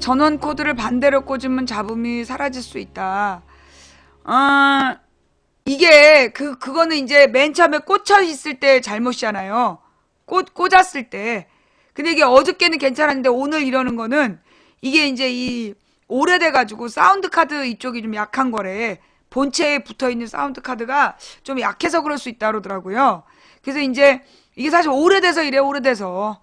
전원 코드를 반대로 꽂으면 잡음이 사라질 수 있다. 아, 이게 그거는 이제 맨 처음에 꽂혀 있을 때 잘못이잖아요. 꽂았을 때. 근데 이게 어저께는 괜찮았는데 오늘 이러는 거는 이게 이제 이 오래돼 가지고 사운드 카드 이쪽이 좀 약한 거래. 본체에 붙어 있는 사운드 카드가 좀 약해서 그럴 수 있다 그러더라고요. 그래서 이제 이게 사실 오래돼서 이래 오래돼서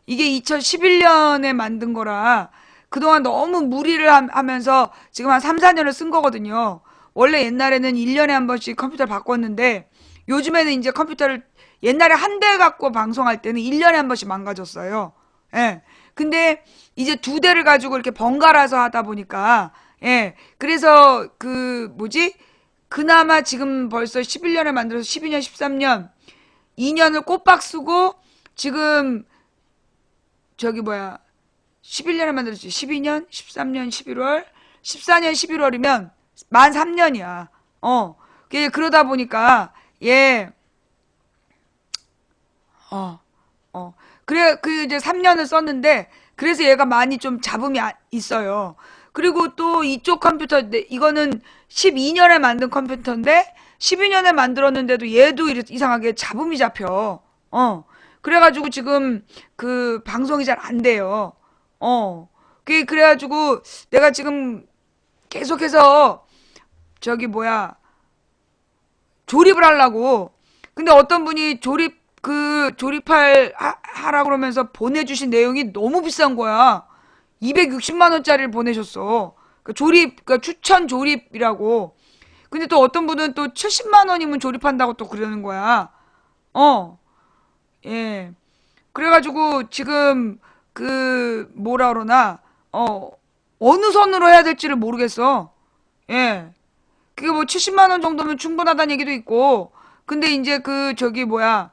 이게 2011년에 만든 거라 그동안 너무 무리를 하면서 지금 한 3, 4년을 쓴 거거든요. 원래 옛날에는 1년에 한 번씩 컴퓨터를 바꿨는데 요즘에는 이제 컴퓨터를 옛날에 한 대 갖고 방송할 때는 1년에 한 번씩 망가졌어요. 예. 근데 이제 두 대를 가지고 이렇게 번갈아서 하다 보니까 예. 그래서 그 뭐지? 그나마 지금 벌써 11년에 만들어서 12년, 13년 2년을 꼬박 쓰고 지금 저기 뭐야 11년에 만들었지. 12년, 13년 11월, 14년 11월이면 만 3년이야. 그러다 보니까 얘 어, 그래 그 이제 3년을 썼는데 그래서 얘가 많이 좀 잡음이 있어요. 그리고 또 이쪽 컴퓨터 이거는 12년에 만든 컴퓨터인데 12년에 만들었는데도 얘도 이상하게 잡음이 잡혀. 그래가지고 지금 그 방송이 잘 안 돼요. 그래가지고 내가 지금 계속해서 저기 뭐야 조립을 하려고. 근데 어떤 분이 하라 그러면서 보내주신 내용이 너무 비싼 거야. 260만 원짜리를 보내셨어. 그러니까 추천 조립이라고. 근데 또 어떤 분은 또 70만 원이면 조립한다고 또 그러는 거야. 어, 예. 그래가지고 지금 뭐라 그러나 어느 선으로 해야 될지를 모르겠어. 예. 그게 뭐 70만 원 정도면 충분하다는 얘기도 있고. 근데 이제 저기 뭐야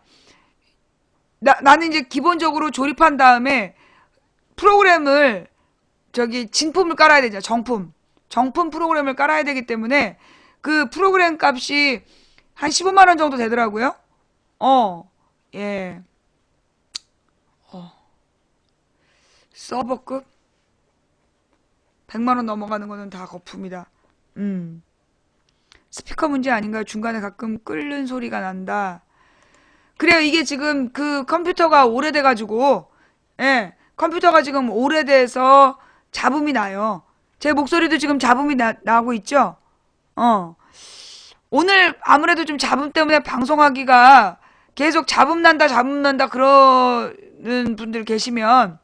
나는 이제 기본적으로 조립한 다음에 프로그램을 저기 진품을 깔아야 되잖아. 정품 프로그램을 깔아야 되기 때문에 그 프로그램 값이 한 15만 원 정도 되더라고요. 어, 예. 서버급 100만 원 넘어가는 거는 다 거품이다. 음. 스피커 문제 아닌가요? 중간에 가끔 끓는 소리가 난다. 그래요. 이게 지금 그 컴퓨터가 오래돼가지고, 예, 컴퓨터가 지금 오래돼서 잡음이 나요. 제 목소리도 지금 잡음이 나고 있죠? 어. 오늘 아무래도 좀 잡음 때문에 방송하기가 계속 잡음 난다 그러는 분들 계시면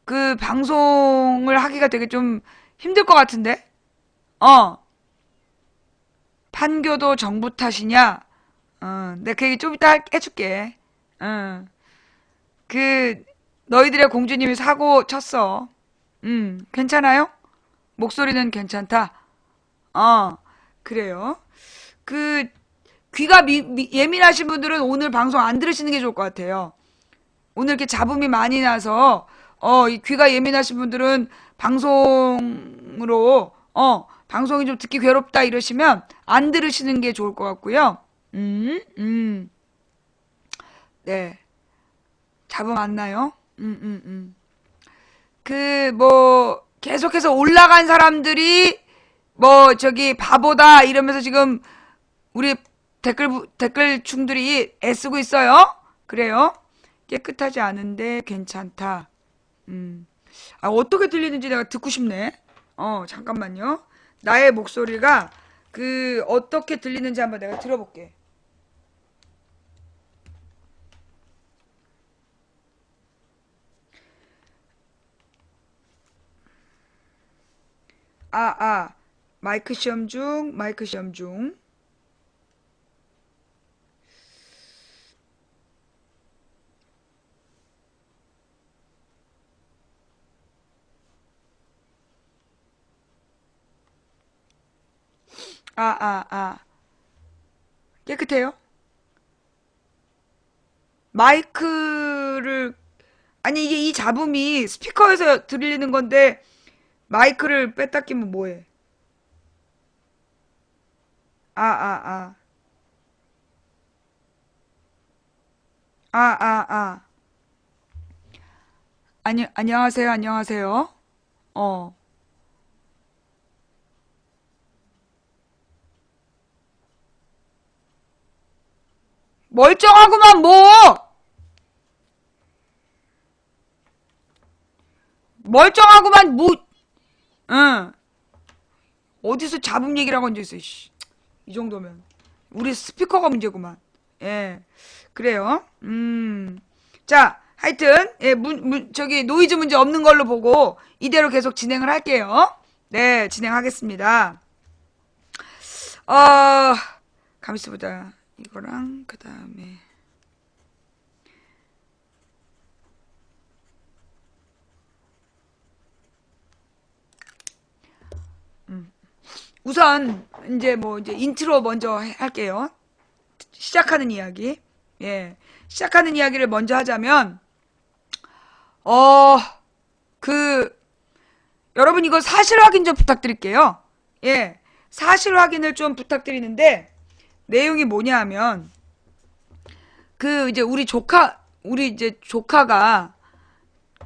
그 방송을 하기가 되게 좀 힘들 것 같은데? 어. 판교도 정부 탓이냐? 내가 그 얘기 좀 이따 해줄게. 어. 그 너희들의 공주님이 사고 쳤어. 괜찮아요? 목소리는 괜찮다. 어, 그래요. 그 귀가 예민하신 분들은 오늘 방송 안 들으시는 게 좋을 것 같아요. 오늘 이렇게 잡음이 많이 나서 이 귀가 예민하신 분들은 방송이 좀 듣기 괴롭다 이러시면 안 들으시는 게 좋을 것 같고요. 음, 음, 네. 잡음 안 나요? 뭐 계속해서 올라간 사람들이 뭐 저기 바보다 이러면서 지금 우리 댓글충들이 애쓰고 있어요. 그래요? 깨끗하지 않은데 괜찮다. 음. 어떻게 들리는지 내가 듣고 싶네. 잠깐만요. 나의 목소리가 어떻게 들리는지 한번 내가 들어볼게. 마이크 시험 중, 마이크 시험 중. 아, 아, 아. 깨끗해요? 마이크를 아니 이게 이 잡음이 스피커에서 들리는 건데 마이크를 뺐다 끼면 뭐해? 아, 아, 아. 아, 아, 아. 안녕하세요, 안녕하세요. 어, 멀쩡하구만, 뭐! 멀쩡하구만, 뭐, 응. 어디서 잡음 얘기라고 앉아있어, 씨. 이 정도면. 우리 스피커가 문제구만. 예. 그래요. 자, 하여튼, 예, 저기, 노이즈 문제 없는 걸로 보고, 이대로 계속 진행을 할게요. 네, 진행하겠습니다. 어, 가만있어 보자. 이거랑, 그 다음에. 우선, 이제 뭐, 이제 인트로 먼저 할게요. 시작하는 이야기. 예. 시작하는 이야기를 먼저 하자면, 어, 그, 여러분 이거 사실 확인 좀 부탁드릴게요. 예. 사실 확인을 좀 부탁드리는데, 내용이 뭐냐 하면, 이제 우리 이제 조카가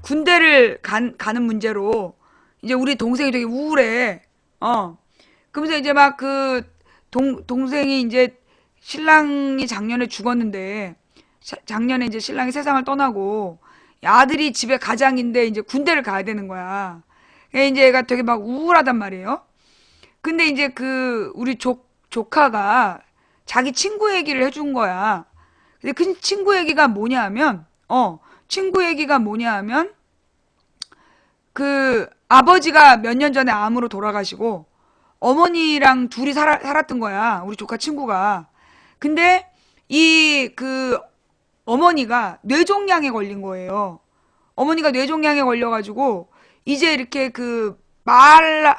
군대를 가는 문제로, 이제 우리 동생이 되게 우울해. 그러면서 이제 막 동생이 이제 신랑이 작년에 죽었는데, 작년에 이제 신랑이 세상을 떠나고, 아들이 집에 가장인데 이제 군대를 가야 되는 거야. 이제 얘가 되게 막 우울하단 말이에요. 근데 이제 우리 조카가 자기 친구 얘기를 해준 거야. 근데 그 친구 얘기가 뭐냐 하면, 친구 얘기가 뭐냐 하면, 아버지가 몇 년 전에 암으로 돌아가시고, 어머니랑 둘이 살았던 거야. 우리 조카 친구가. 근데 어머니가 뇌종양에 걸린 거예요. 어머니가 뇌종양에 걸려가지고 이제 이렇게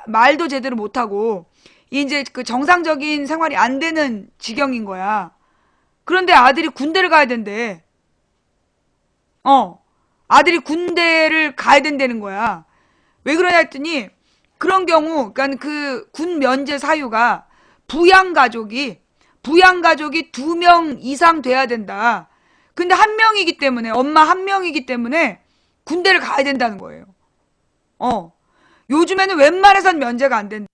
말도 제대로 못하고 이제 정상적인 생활이 안 되는 지경인 거야. 그런데 아들이 군대를 가야 된대. 아들이 군대를 가야 된다는 거야. 왜 그러냐 했더니 그런 경우, 그러니까 군 면제 사유가 부양 가족이 2명 이상 돼야 된다. 근데 한 명이기 때문에, 엄마 한 명이기 때문에 군대를 가야 된다는 거예요. 요즘에는 웬만해선 면제가 안 된대.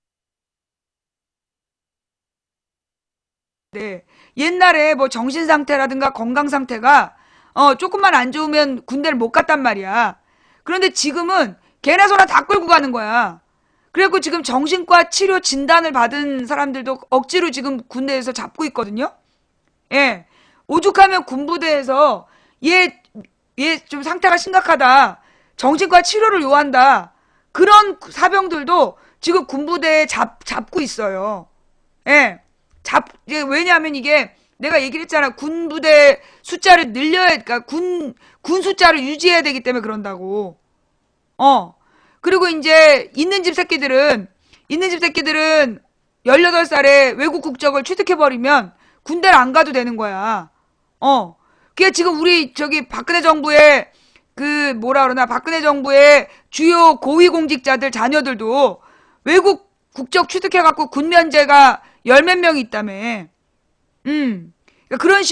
옛날에 뭐 정신 상태라든가 건강 상태가 조금만 안 좋으면 군대를 못 갔단 말이야. 그런데 지금은 개나 소나 다 끌고 가는 거야. 그래갖고 지금 정신과 치료 진단을 받은 사람들도 억지로 지금 군대에서 잡고 있거든요. 예. 오죽하면 군부대에서 얘 좀 상태가 심각하다. 정신과 치료를 요한다. 그런 사병들도 지금 군부대에 잡고 있어요. 예. 왜냐하면 이게 내가 얘기를 했잖아. 군부대 숫자를 그러니까 군 숫자를 유지해야 되기 때문에 그런다고. 그리고 이제 있는 집 새끼들은 18살에 외국 국적을 취득해버리면 군대를 안 가도 되는 거야. 그게 지금 우리 박근혜 정부의 뭐라 그러나 박근혜 정부의 주요 고위공직자들 자녀들도 외국 국적 취득해갖고 군면제가 열 몇 명이 있다며. 그러니까 그런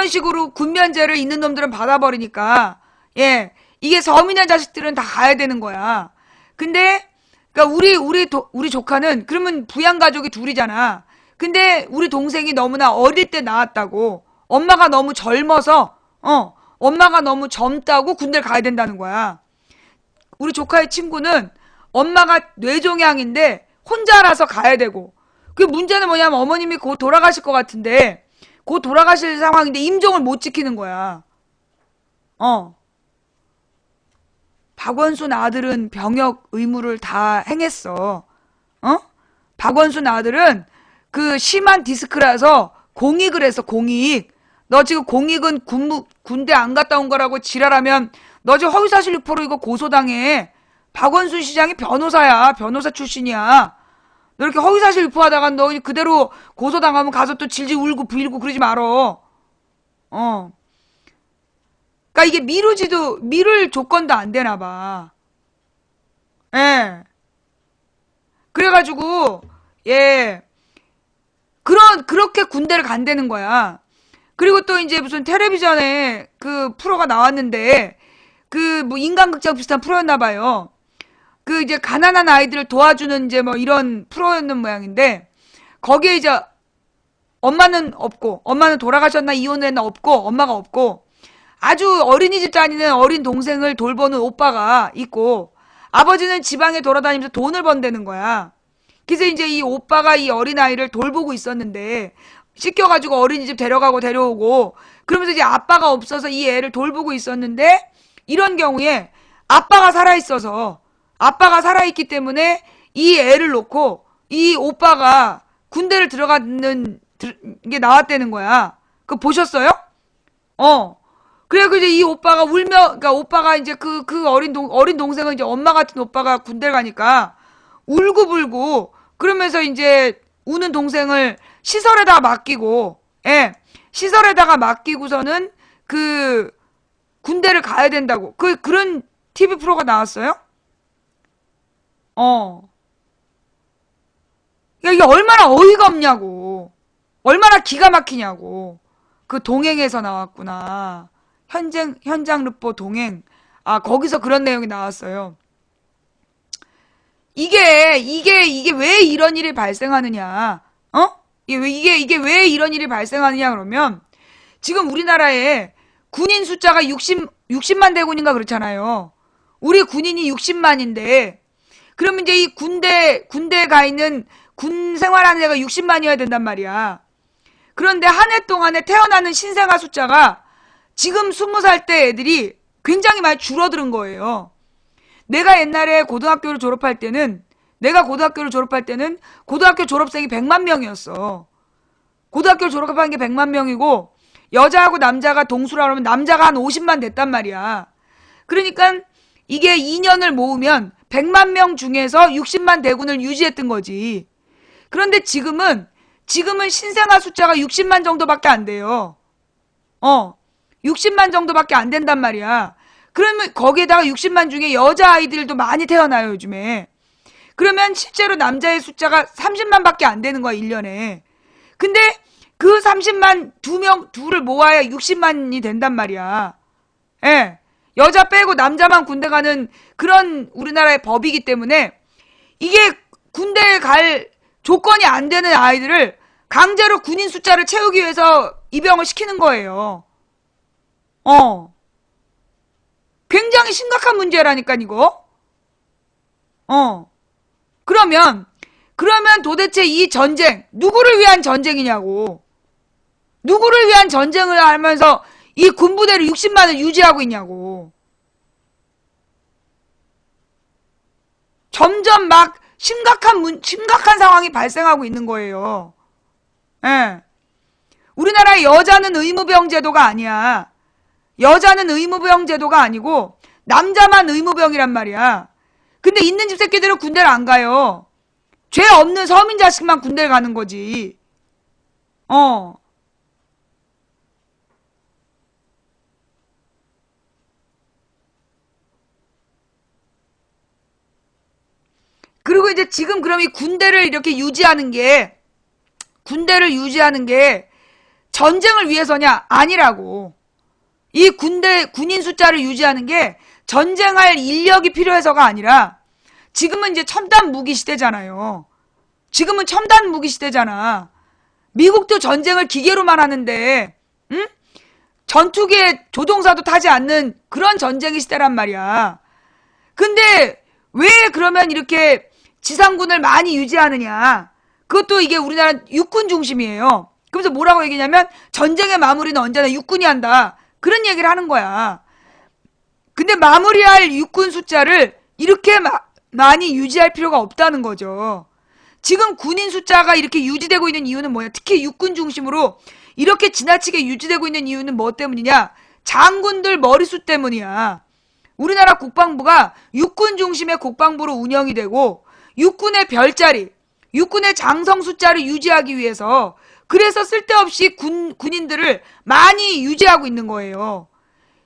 식으로 군면제를 있는 놈들은 받아버리니까, 예, 이게 서민의 자식들은 다 가야 되는 거야. 근데, 그러니까 우리 조카는 그러면 부양가족이 둘이잖아. 근데 우리 동생이 너무나 어릴 때 낳았다고. 엄마가 너무 젊다고 군대를 가야 된다는 거야. 우리 조카의 친구는 엄마가 뇌종양인데 혼자라서 가야 되고. 그 문제는 뭐냐면 어머님이 곧 돌아가실 것 같은데, 곧 돌아가실 상황인데 임종을 못 지키는 거야. 박원순 아들은 병역 의무를 다 행했어. 박원순 아들은 심한 디스크라서 공익을 했어, 공익. 너 지금 공익은 군대 안 갔다 온 거라고 지랄하면 너 지금 허위사실 유포로 이거 고소당해. 박원순 시장이 변호사야. 변호사 출신이야. 너 이렇게 허위사실 유포하다가 너 그대로 고소당하면 가서 또 질질 울고 부일고 그러지 말어. 그러니까 이게 미룰 조건도 안 되나 봐. 예. 그래가지고, 예. 그렇게 군대를 간다는 거야. 그리고 또 이제 무슨 텔레비전에 프로가 나왔는데, 그 뭐 인간극장 비슷한 프로였나 봐요. 그 이제 가난한 아이들을 도와주는 이제 뭐 이런 프로였는 모양인데 거기에 이제 엄마는 돌아가셨나 이혼했나 없고 엄마가 없고 아주 어린이집 다니는 어린 동생을 돌보는 오빠가 있고 아버지는 지방에 돌아다니면서 돈을 번다는 거야. 그래서 이제 이 오빠가 이 어린아이를 돌보고 있었는데 씻겨가지고 어린이집 데려가고 데려오고 그러면서 이제 아빠가 없어서 이 애를 돌보고 있었는데 이런 경우에 아빠가 살아있기 때문에 이 애를 놓고 이 오빠가 군대를 들어가는 게 나왔다는 거야. 그거 보셨어요? 어. 그래서 이제 이 오빠가 그러니까 오빠가 이제 그 어린 동생은 이제 엄마 같은 오빠가 군대를 가니까 울고불고 그러면서 이제 우는 동생을 시설에다가 맡기고, 예, 시설에다가 맡기고서는 그 군대를 가야 된다고. 그런 TV 프로가 나왔어요? 어. 야, 이게 얼마나 어이가 없냐고. 얼마나 기가 막히냐고. 그 동행에서 나왔구나. 현장 르포 동행. 아, 거기서 그런 내용이 나왔어요. 이게 왜 이런 일이 발생하느냐. 어? 이게 왜 이런 일이 발생하느냐, 그러면, 지금 우리나라에 군인 숫자가 60만 대군인가 그렇잖아요. 우리 군인이 60만인데, 그러면 이제 이 군대에 가 있는 군 생활하는 애가 60만이어야 된단 말이야. 그런데 한 해 동안에 태어나는 신생아 숫자가 지금 20살 때 애들이 굉장히 많이 줄어드는 거예요. 내가 옛날에 고등학교를 졸업할 때는 고등학교 졸업생이 100만 명이었어. 고등학교 졸업한 게 100만 명이고 여자하고 남자가 동수라 그러면 남자가 한 50만 됐단 말이야. 그러니까 이게 2년을 모으면 100만 명 중에서 60만 대군을 유지했던 거지. 그런데 지금은 신생아 숫자가 60만 정도밖에 안 돼요. 60만 정도밖에 안 된단 말이야. 그러면 거기에다가 60만 중에 여자아이들도 많이 태어나요, 요즘에. 그러면 실제로 남자의 숫자가 30만밖에 안 되는 거야, 1년에. 근데 그 30만 둘을 모아야 60만이 된단 말이야. 예. 여자 빼고 남자만 군대 가는 그런 우리나라의 법이기 때문에 이게 군대에 갈 조건이 안 되는 아이들을 강제로 군인 숫자를 채우기 위해서 입영을 시키는 거예요. 굉장히 심각한 문제라니까, 이거. 그러면 도대체 이 전쟁, 누구를 위한 전쟁이냐고. 누구를 위한 전쟁을 하면서 이 군부대를 60만을 유지하고 있냐고. 점점 막 심각한 상황이 발생하고 있는 거예요. 예. 우리나라의 여자는 의무병 제도가 아니야. 여자는 의무병 제도가 아니고 남자만 의무병이란 말이야. 근데 있는 집 새끼들은 군대를 안 가요. 죄 없는 서민 자식만 군대를 가는 거지. 그리고 이제 지금 그럼 이 군대를 이렇게 유지하는 게 전쟁을 위해서냐? 아니라고. 이 군인 숫자를 유지하는 게 전쟁할 인력이 필요해서가 아니라 지금은 이제 첨단 무기 시대잖아요. 지금은 첨단 무기 시대잖아. 미국도 전쟁을 기계로만 하는데, 응? 전투기에 조종사도 타지 않는 그런 전쟁의 시대란 말이야. 근데 왜 그러면 이렇게 지상군을 많이 유지하느냐? 그것도 이게 우리나라 육군 중심이에요. 그래서 뭐라고 얘기냐면 전쟁의 마무리는 언제나 육군이 한다. 그런 얘기를 하는 거야. 근데 마무리할 육군 숫자를 이렇게 많이 유지할 필요가 없다는 거죠. 지금 군인 숫자가 이렇게 유지되고 있는 이유는 뭐냐? 특히 육군 중심으로 이렇게 지나치게 유지되고 있는 이유는 뭐 때문이냐? 장군들 머리수 때문이야. 우리나라 국방부가 육군 중심의 국방부로 운영이 되고 육군의 별자리, 육군의 장성 숫자를 유지하기 위해서 그래서 쓸데없이 군인들을 많이 유지하고 있는 거예요.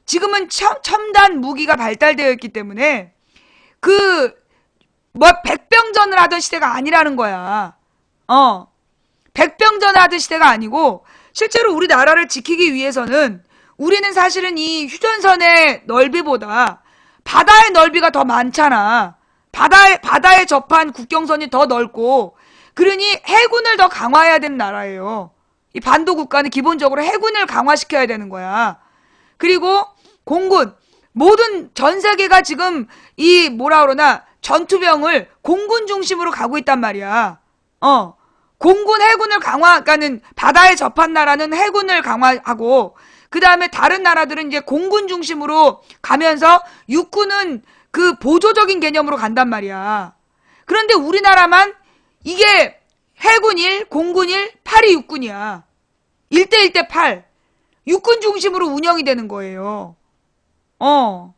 지금은 첨단 무기가 발달되어 있기 때문에 백병전을 하던 시대가 아니라는 거야. 백병전을 하던 시대가 아니고 실제로 우리나라를 지키기 위해서는 우리는 사실은 이 휴전선의 넓이보다 바다의 넓이가 더 많잖아. 바다에 접한 국경선이 더 넓고, 그러니 해군을 더 강화해야 되는 나라예요. 이 반도 국가는 기본적으로 해군을 강화시켜야 되는 거야. 그리고 공군, 모든 전 세계가 지금 이 뭐라 그러나 전투병을 공군 중심으로 가고 있단 말이야. 공군 해군을 그러니까는 바다에 접한 나라는 해군을 강화하고, 그 다음에 다른 나라들은 이제 공군 중심으로 가면서 육군은 그 보조적인 개념으로 간단 말이야. 그런데 우리나라만 이게 해군 1, 공군 1, 8이 육군이야. 1대 1대 8. 육군 중심으로 운영이 되는 거예요. 그러니까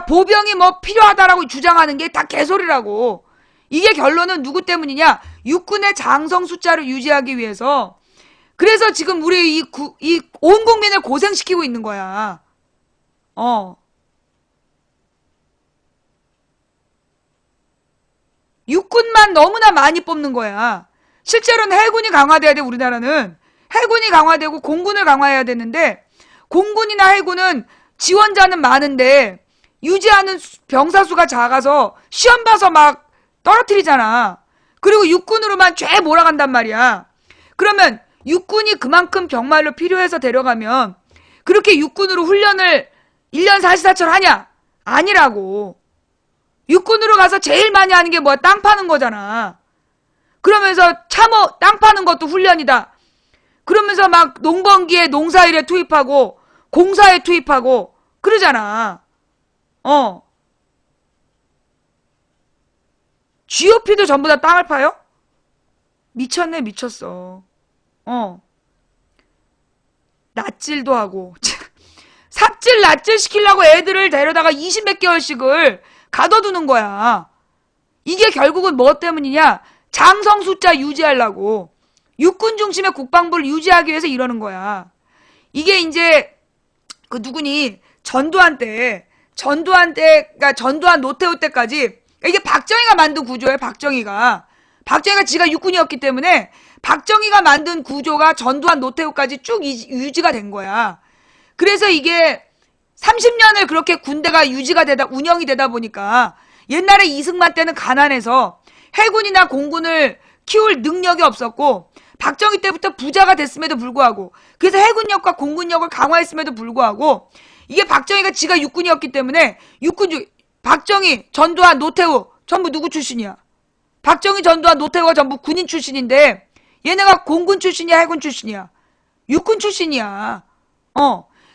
보병이 뭐 필요하다라고 주장하는 게 다 개소리라고. 이게 결론은 누구 때문이냐? 육군의 장성 숫자를 유지하기 위해서. 그래서 지금 우리 이 온 국민을 고생시키고 있는 거야. 육군만 너무나 많이 뽑는 거야. 실제로는 해군이 강화돼야 돼, 우리나라는. 해군이 강화되고 공군을 강화해야 되는데, 공군이나 해군은 지원자는 많은데 유지하는 병사 수가 작아서 시험 봐서 막 떨어뜨리잖아. 그리고 육군으로만 쫙 몰아간단 말이야. 그러면 육군이 그만큼 정말로 필요해서 데려가면 그렇게 육군으로 훈련을 1년 사시사철 하냐? 아니라고. 육군으로 가서 제일 많이 하는 게 뭐야? 땅 파는 거잖아. 그러면서 땅 파는 것도 훈련이다. 그러면서 막 농번기에 농사일에 투입하고 공사에 투입하고 그러잖아. GOP도 전부 다 땅을 파요? 미쳤네, 미쳤어. 낫질도 하고. 삽질, 낫질 시키려고 애들을 데려다가 20몇 개월씩을 가둬두는 거야. 이게 결국은 뭐 때문이냐? 장성 숫자 유지하려고. 육군 중심의 국방부를 유지하기 위해서 이러는 거야. 이게 이제 그 누구니? 전두환 그러니까 전두환 노태우 때까지 이게 박정희가 만든 구조예요. 박정희가 지가 육군이었기 때문에 박정희가 만든 구조가 전두환 노태우까지 쭉 유지가 된 거야. 그래서 이게 30년을 그렇게 군대가 운영이 되다 보니까 옛날에 이승만 때는 가난해서 해군이나 공군을 키울 능력이 없었고, 박정희 때부터 부자가 됐음에도 불구하고, 그래서 해군력과 공군력을 강화했음에도 불구하고, 이게 박정희가 지가 육군이었기 때문에 박정희, 전두환, 노태우 전부 누구 출신이야? 박정희, 전두환, 노태우가 전부 군인 출신인데 얘네가 공군 출신이야, 해군 출신이야? 육군 출신이야.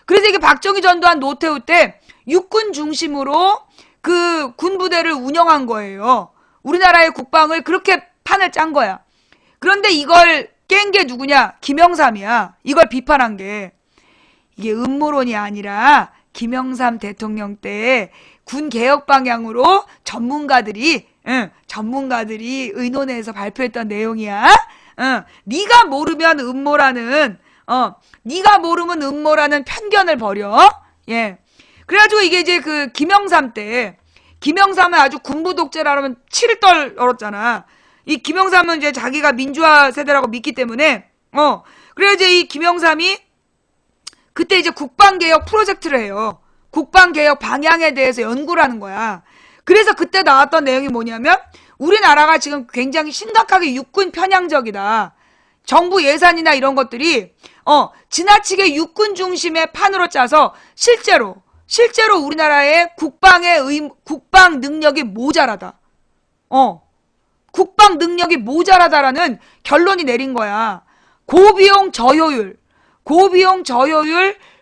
그래서 이게 박정희, 전두환, 노태우 때 육군 중심으로 그 군부대를 운영한 거예요. 우리나라의 국방을 그렇게 판을 짠 거야. 그런데 이걸 깬 게 누구냐? 김영삼이야. 이걸 비판한 게. 이게 음모론이 아니라 김영삼 대통령 때 군 개혁 방향으로 전문가들이 의논해서 발표했던 내용이야. 네가 모르면 음모라는 편견을 버려. 예. 그래가지고 이게 이제 그 김영삼 때, 김영삼은 아주 군부 독재라면 치를 떨었잖아. 이 김영삼은 이제 자기가 민주화 세대라고 믿기 때문에, 그래 이제 이 김영삼이 그때 이제 국방개혁 프로젝트를 해요. 국방개혁 방향에 대해서 연구를 하는 거야. 그래서 그때 나왔던 내용이 뭐냐면, 우리나라가 지금 굉장히 심각하게 육군 편향적이다. 정부 예산이나 이런 것들이 지나치게 육군 중심의 판으로 짜서 실제로 우리나라의 국방 능력이 모자라다. 국방 능력이 모자라다라는 결론이 내린 거야. 고비용 저효율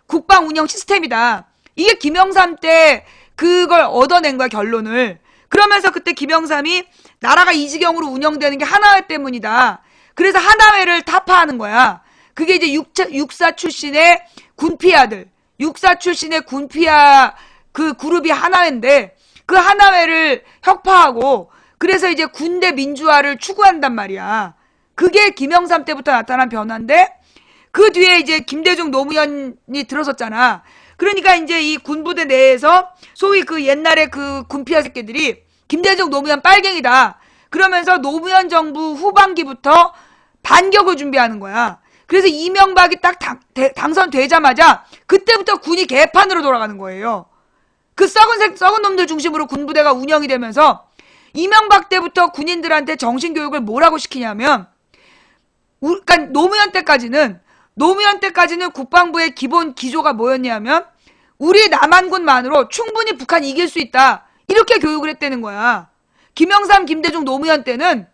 국방 운영 시스템이다. 이게 김영삼 때 그걸 얻어낸 거야, 결론을. 그러면서 그때 김영삼이 나라가 이 지경으로 운영되는 게 하나회 때문이다. 그래서 하나회를 타파하는 거야. 그게 이제 육사 출신의 군피아 그 그룹이 하나회인데, 그 하나회를 혁파하고, 그래서 이제 군대 민주화를 추구한단 말이야. 그게 김영삼 때부터 나타난 변화인데, 그 뒤에 이제 김대중 노무현이 들어섰잖아. 그러니까 이제 이 군부대 내에서 소위 그 옛날에 그 군피아 새끼들이 김대중 노무현 빨갱이다. 그러면서 노무현 정부 후반기부터 반격을 준비하는 거야. 그래서 이명박이 딱 당선되자마자 그때부터 군이 개판으로 돌아가는 거예요. 그 썩은 놈들 중심으로 군부대가 운영이 되면서 이명박 때부터 군인들한테 정신교육을 뭐라고 시키냐면, 그러니까 노무현 때까지는 국방부의 기본 기조가 뭐였냐면 우리 남한군만으로 충분히 북한 이길 수 있다, 이렇게 교육을 했다는 거야. 김영삼, 김대중, 노무현 때는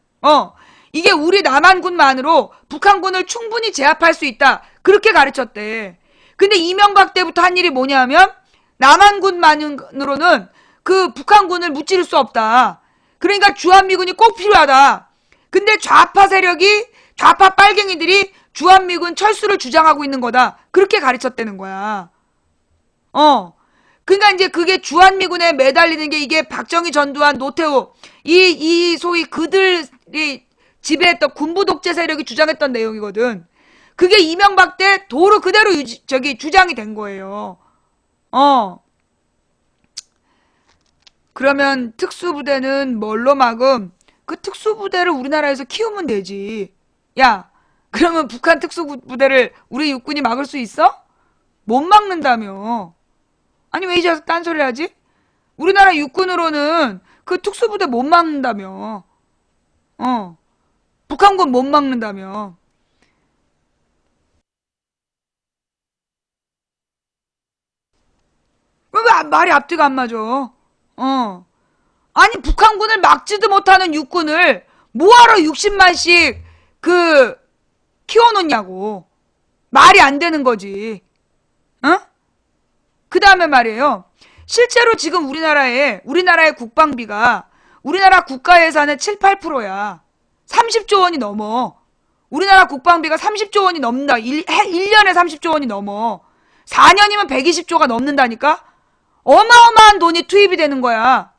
이게 우리 남한군만으로 북한군을 충분히 제압할 수 있다, 그렇게 가르쳤대. 근데 이명박 때부터 한 일이 뭐냐면 남한군만으로는 그 북한군을 무찌를 수 없다. 그러니까 주한미군이 꼭 필요하다. 근데 좌파 빨갱이들이 주한미군 철수를 주장하고 있는 거다, 그렇게 가르쳤다는 거야. 그러니까 이제 그게 주한미군에 매달리는 게 이게 박정희, 전두환, 노태우 이 소위 그들이 지배했던 군부 독재 세력이 주장했던 내용이거든. 그게 이명박 때 도로 그대로 주장이 된 거예요. 그러면 특수부대는 뭘로 막음? 그 특수부대를 우리나라에서 키우면 되지. 야, 그러면 북한 특수부대를 우리 육군이 막을 수 있어? 못 막는다며. 아니 왜 이제 딴소리 하지? 우리나라 육군으로는 그 특수부대 못 막는다며. 북한군 못 막는다며. 왜 말이 앞뒤가 안 맞아? 아니 북한군을 막지도 못하는 육군을 뭐하러 60만씩 키워놓냐고. 말이 안 되는 거지. 그 다음에 말이에요. 실제로 지금 우리나라의 국방비가 우리나라 국가 예산의 7, 8%야. 30조 원이 넘어. 우리나라 국방비가 30조 원이 넘는다. 1년에 30조 원이 넘어. 4년이면 120조가 넘는다니까? 어마어마한 돈이 투입이 되는 거야.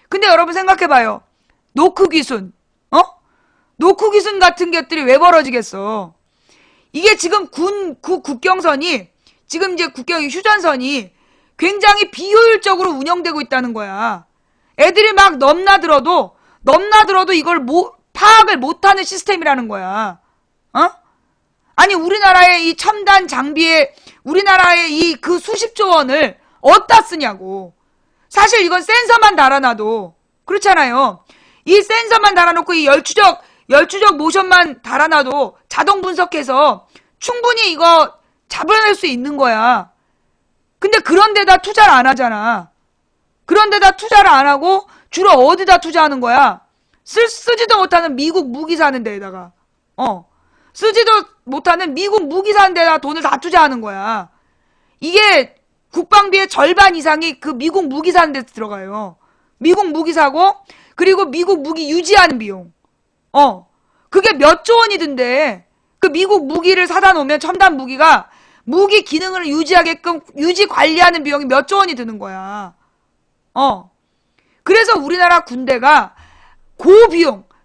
근데 여러분 생각해봐요. 노크 귀순, 노크 귀순 같은 것들이 왜 벌어지겠어? 이게 지금 국경선이, 지금 이제 휴전선이 굉장히 비효율적으로 운영되고 있다는 거야. 애들이 막 넘나들어도 이걸 파악을 못하는 시스템이라는 거야. 아니 우리나라의 이 첨단 장비에 우리나라의 그 수십조 원을 어디다 쓰냐고. 사실 이건 센서만 달아놔도 그렇잖아요. 이 센서만 달아놓고 이 열추적 모션만 달아놔도 자동 분석해서 충분히 이거 잡아낼 수 있는 거야. 근데 그런 데다 투자를 안 하잖아. 그런 데다 투자를 안 하고 주로 어디다 투자하는 거야? 쓰지도 못하는 미국 무기 사는 데에다가. 쓰지도 못하는 미국 무기 사는 데다 돈을 다 투자하는 거야. 이게 국방비의 절반 이상이 그 미국 무기 사는 데 들어가요. 미국 무기 사고, 그리고 미국 무기 유지하는 비용. 그게 몇 조 원이던데. 그 미국 무기를 사다 놓으면 첨단 무기가 무기 기능을 유지하게끔 유지 관리하는 비용이 몇 조 원이 드는 거야. 그래서 우리나라 군대가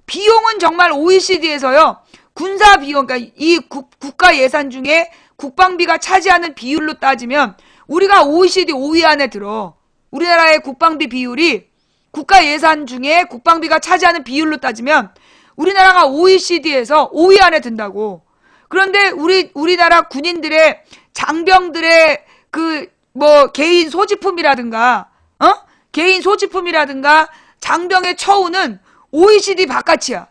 비용은 정말 OECD에서요, 군사 비용, 그러니까 이 국가 예산 중에 국방비가 차지하는 비율로 따지면 우리가 OECD 5위 안에 들어. 우리나라의 국방비 비율이 국가 예산 중에 국방비가 차지하는 비율로 따지면 우리나라가 OECD에서 5위 안에 든다고. 그런데 우리나라 군인들의 장병들의 개인 소지품이라든가 장병의 처우는 OECD 바깥이야.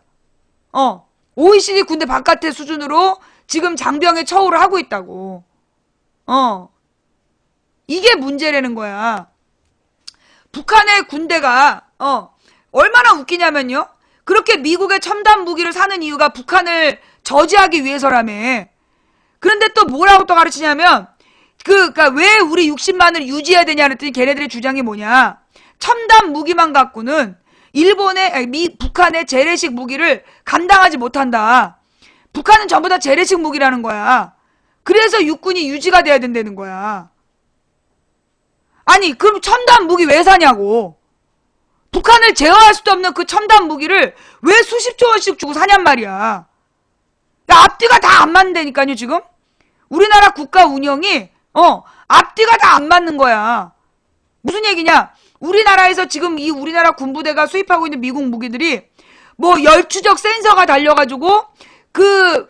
OECD 군대 바깥의 수준으로 지금 장병의 처우를 하고 있다고. 이게 문제라는 거야. 북한의 군대가 얼마나 웃기냐면요. 그렇게 미국의 첨단 무기를 사는 이유가 북한을 저지하기 위해서라며. 그런데 또 뭐라고 또 가르치냐면 그러니까 왜 우리 60만을 유지해야 되냐 그랬더니 걔네들의 주장이 뭐냐. 첨단 무기만 갖고는 북한의 재래식 무기를 감당하지 못한다. 북한은 전부 다 재래식 무기라는 거야. 그래서 육군이 유지가 돼야 된다는 거야. 아니 그럼 첨단 무기 왜 사냐고. 북한을 제어할 수도 없는 그 첨단 무기를 왜 수십조 원씩 주고 사냔 말이야. 앞뒤가 다 안 맞는다니까요 지금. 우리나라 국가 운영이 앞뒤가 다 안 맞는 거야. 무슨 얘기냐. 우리나라에서 지금 이 우리나라 군부대가 수입하고 있는 미국 무기들이 뭐 열추적 센서가 달려가지고 그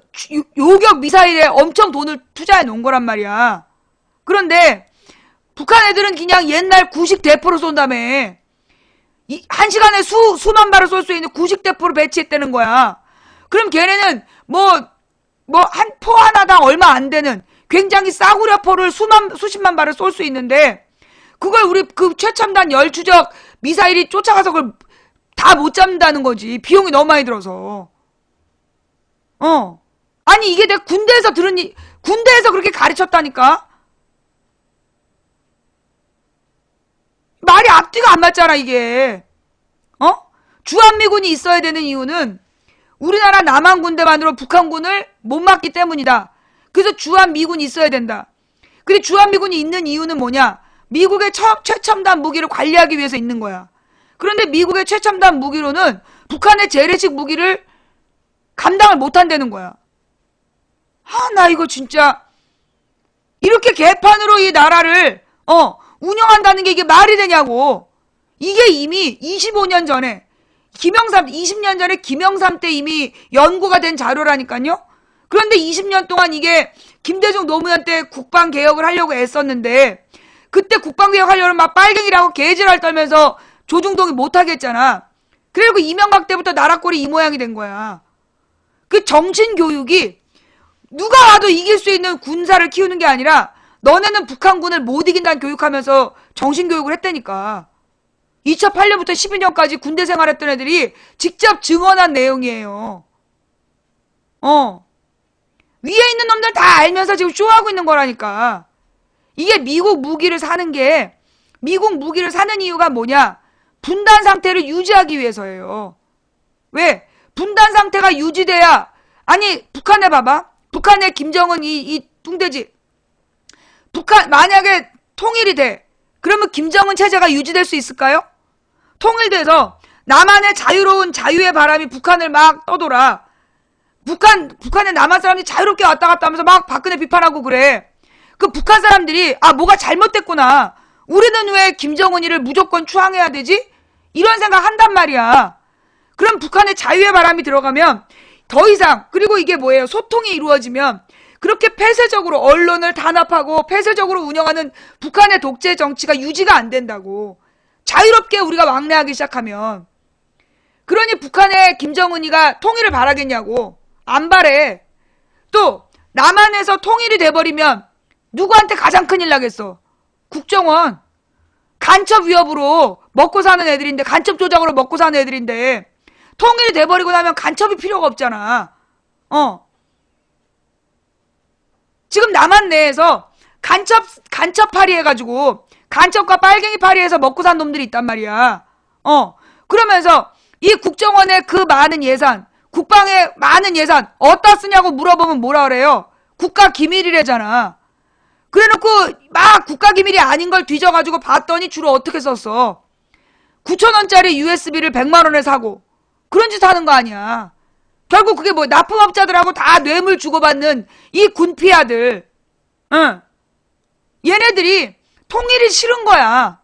요격 미사일에 엄청 돈을 투자해 놓은 거란 말이야. 그런데 북한 애들은 그냥 옛날 구식 대포로 쏜다며. 한 시간에 수만 발을 쏠 수 있는 구식 대포를 배치했다는 거야. 그럼 걔네는 한 포 하나당 얼마 안 되는 굉장히 싸구려 포를 수십만 발을 쏠 수 있는데, 그걸 우리 그 최첨단 열추적 미사일이 쫓아가서 그걸 다 못 잡는다는 거지. 비용이 너무 많이 들어서. 아니, 이게 내가 군대에서 군대에서 그렇게 가르쳤다니까? 말이 앞뒤가 안 맞잖아, 이게. 주한미군이 있어야 되는 이유는 우리나라 남한 군대만으로 북한군을 못 막기 때문이다. 그래서 주한미군이 있어야 된다. 근데 주한미군이 있는 이유는 뭐냐? 미국의 최첨단 무기를 관리하기 위해서 있는 거야. 그런데 미국의 최첨단 무기로는 북한의 재래식 무기를 감당을 못 한다는 거야. 나 이거 진짜 이렇게 개판으로 이 나라를 운영한다는 게 이게 말이 되냐고. 이게 이미 25년 전에 20년 전에 김영삼 때 이미 연구가 된 자료라니까요. 그런데 20년 동안 이게 김대중 노무현 때 국방개혁을 하려고 애썼는데, 그때 국방개혁 하려면 막 빨갱이라고 개지랄 떨면서 조중동이 못하게 했잖아. 그리고 이명박 때부터 나라꼴이 이 모양이 된 거야. 그 정신교육이 누가 와도 이길 수 있는 군사를 키우는 게 아니라 너네는 북한군을 못 이긴다는 교육하면서 정신교육을 했다니까. 2008년부터 12년까지 군대 생활했던 애들이 직접 증언한 내용이에요. 위에 있는 놈들 다 알면서 지금 쇼하고 있는 거라니까. 이게 미국 무기를 사는 이유가 뭐냐? 분단 상태를 유지하기 위해서예요. 왜? 분단 상태가 유지돼야, 아니, 북한에 봐봐. 북한의 김정은 이 뚱돼지. 북한, 만약에 통일이 돼. 그러면 김정은 체제가 유지될 수 있을까요? 통일돼서 남한의 자유로운 자유의 바람이 북한을 막 떠돌아. 북한의 남한 사람들이 자유롭게 왔다 갔다 하면서 막 박근혜 비판하고 그래. 그 북한 사람들이, 뭐가 잘못됐구나. 우리는 왜 김정은이를 무조건 추앙해야 되지? 이런 생각 한단 말이야. 그럼 북한의 자유의 바람이 들어가면 더 이상, 그리고 이게 뭐예요? 소통이 이루어지면 그렇게 폐쇄적으로 언론을 단합하고 폐쇄적으로 운영하는 북한의 독재 정치가 유지가 안 된다고. 자유롭게 우리가 왕래하기 시작하면. 그러니 북한의 김정은이가 통일을 바라겠냐고. 안 바래. 또 남한에서 통일이 돼버리면 누구한테 가장 큰일 나겠어? 국정원. 간첩 위협으로 먹고 사는 애들인데, 간첩 조작으로 먹고 사는 애들인데, 통일이 돼버리고 나면 간첩이 필요가 없잖아. 지금 남한 내에서 간첩파리 해가지고, 간첩과 빨갱이 파리 해서 먹고 산 놈들이 있단 말이야. 그러면서 이 국정원의 그 많은 예산, 국방의 많은 예산 어디다 쓰냐고 물어보면 뭐라 그래요? 국가 기밀이래잖아. 그래놓고 막 국가 기밀이 아닌 걸 뒤져가지고 봤더니 주로 어떻게 썼어? 9,000원짜리 USB를 100만원에 사고 그런 짓 하는 거 아니야. 결국 그게 뭐 납품업자들하고 다 뇌물 주고받는 이 군피아들. 얘네들이 통일이 싫은 거야.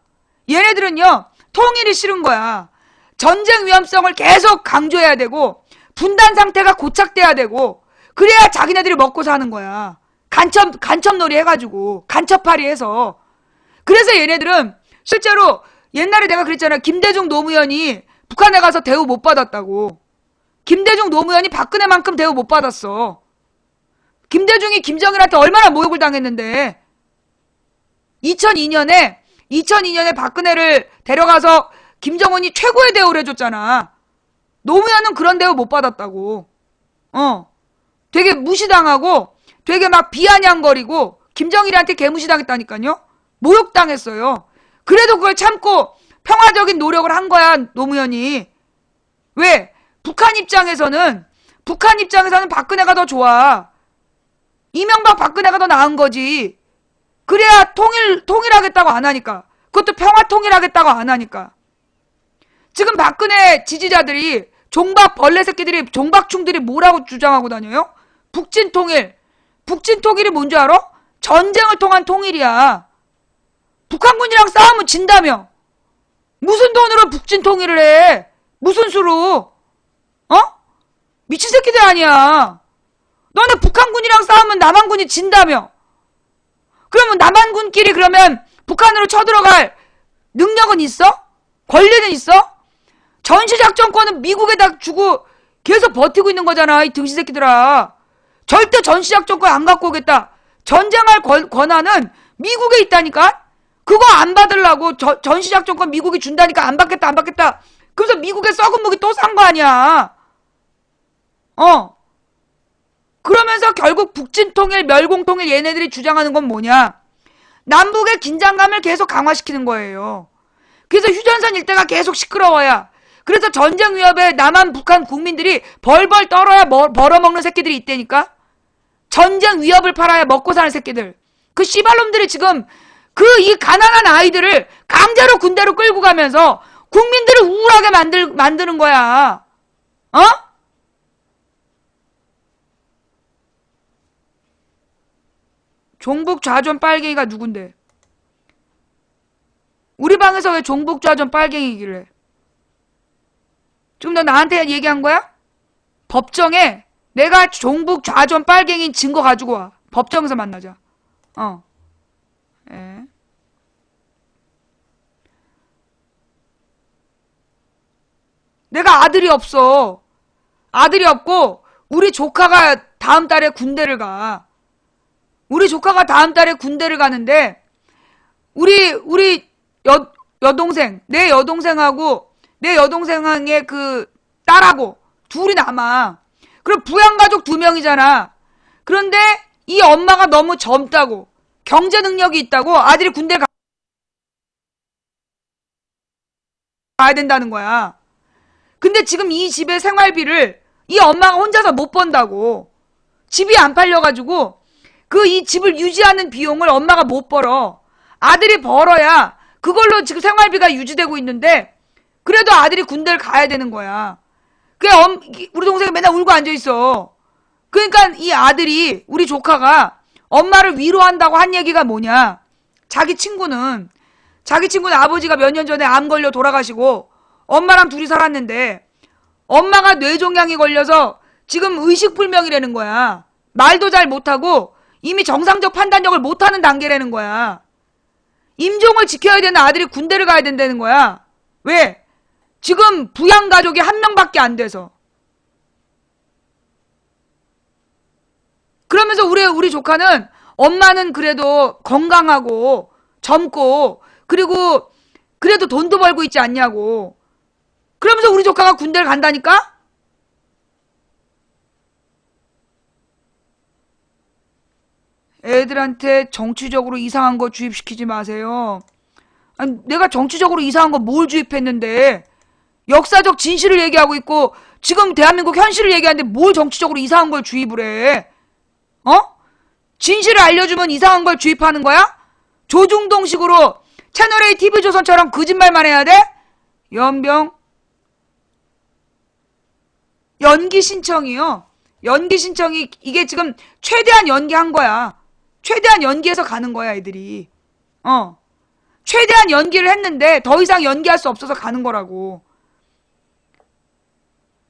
얘네들은요, 통일이 싫은 거야. 전쟁 위험성을 계속 강조해야 되고, 분단 상태가 고착돼야 되고, 그래야 자기네들이 먹고 사는 거야. 간첩놀이 해가지고, 간첩팔이 해서. 그래서 얘네들은 실제로 옛날에 내가 그랬잖아. 김대중 노무현이 북한에 가서 대우 못 받았다고. 김대중 노무현이 박근혜만큼 대우 못 받았어. 김대중이 김정일한테 얼마나 모욕을 당했는데. 2002년에 박근혜를 데려가서 김정은이 최고의 대우를 해줬잖아. 노무현은 그런 대우 못 받았다고. 되게 무시당하고 되게 막 비아냥거리고 김정일한테 개무시당했다니까요. 모욕당했어요. 그래도 그걸 참고 평화적인 노력을 한 거야, 노무현이. 왜? 북한 입장에서는 박근혜가 더 좋아. 이명박 박근혜가 더 나은 거지. 그래야 통일하겠다고 안 하니까. 그것도 평화 통일하겠다고 안 하니까. 지금 박근혜 지지자들이 벌레 새끼들이, 종박충들이 뭐라고 주장하고 다녀요? 북진 통일. 북진 통일이 뭔지 알아? 전쟁을 통한 통일이야. 북한군이랑 싸우면 진다며. 무슨 돈으로 북진 통일을 해? 무슨 수로? 미친 새끼들 아니야. 너네 북한군이랑 싸우면 남한군이 진다며. 그러면 남한군끼리 그러면 북한으로 쳐들어갈 능력은 있어? 권리는 있어? 전시작전권은 미국에다 주고 계속 버티고 있는 거잖아, 이 등신 새끼들아. 절대 전시작전권 안 갖고 오겠다. 전쟁할 권한은 미국에 있다니까? 그거 안 받으려고 전시작전권 미국이 준다니까 안 받겠다, 안 받겠다. 그래서 미국에 썩은 무기 또 산 거 아니야. 그러면서 결국 북진통일, 멸공통일 얘네들이 주장하는 건 뭐냐? 남북의 긴장감을 계속 강화시키는 거예요. 그래서 휴전선 일대가 계속 시끄러워야. 그래서 전쟁 위협에 남한, 북한 국민들이 벌벌 떨어야 벌어먹는 새끼들이 있다니까? 전쟁 위협을 팔아야 먹고 사는 새끼들. 그 씨발놈들이 지금 이 가난한 아이들을 강제로 군대로 끌고 가면서 국민들을 우울하게 만드는 거야. 종북 좌존 빨갱이가 누군데? 우리 방에서 왜 종북 좌존 빨갱이길래? 지금 너 나한테 얘기한 거야? 법정에 내가 종북 좌존 빨갱이인 증거 가지고 와. 법정에서 만나자. 예. 내가 아들이 없어. 아들이 없고 우리 조카가 다음 달에 군대를 가. 우리 조카가 다음 달에 군대를 가는데 우리 여동생, 내 여동생하고 내 여동생의 그 딸하고 둘이 남아. 그럼 부양가족 2명이잖아. 그런데 이 엄마가 너무 젊다고, 경제 능력이 있다고 아들이 군대 가야 된다는 거야. 근데 지금 이 집의 생활비를 이 엄마가 혼자서 못 번다고. 집이 안 팔려가지고 이 집을 유지하는 비용을 엄마가 못 벌어. 아들이 벌어야 그걸로 지금 생활비가 유지되고 있는데 그래도 아들이 군대를 가야 되는 거야. 우리 동생이 맨날 울고 앉아있어. 그러니까 이 아들이, 우리 조카가 엄마를 위로한다고 한 얘기가 뭐냐. 자기 친구는 아버지가 몇 년 전에 암 걸려 돌아가시고 엄마랑 둘이 살았는데 엄마가 뇌종양이 걸려서 지금 의식불명이라는 거야. 말도 잘 못하고 이미 정상적 판단력을 못하는 단계라는 거야. 임종을 지켜야 되는 아들이 군대를 가야 된다는 거야. 왜? 지금 부양가족이 1명밖에 안 돼서. 그러면서 우리 조카는 엄마는 그래도 건강하고 젊고 그리고 그래도 돈도 벌고 있지 않냐고. 그러면서 우리 조카가 군대를 간다니까? 애들한테 정치적으로 이상한 거 주입시키지 마세요. 아니, 내가 정치적으로 이상한 거 뭘 주입했는데? 역사적 진실을 얘기하고 있고 지금 대한민국 현실을 얘기하는데 뭘 정치적으로 이상한 걸 주입을 해? 진실을 알려주면 이상한 걸 주입하는 거야? 조중동식으로 채널A TV조선처럼 거짓말만 해야 돼? 연병? 연기 신청이요. 연기 신청이 이게 지금 최대한 연기한 거야. 최대한 연기해서 가는 거야, 애들이. 최대한 연기를 했는데 더 이상 연기할 수 없어서 가는 거라고.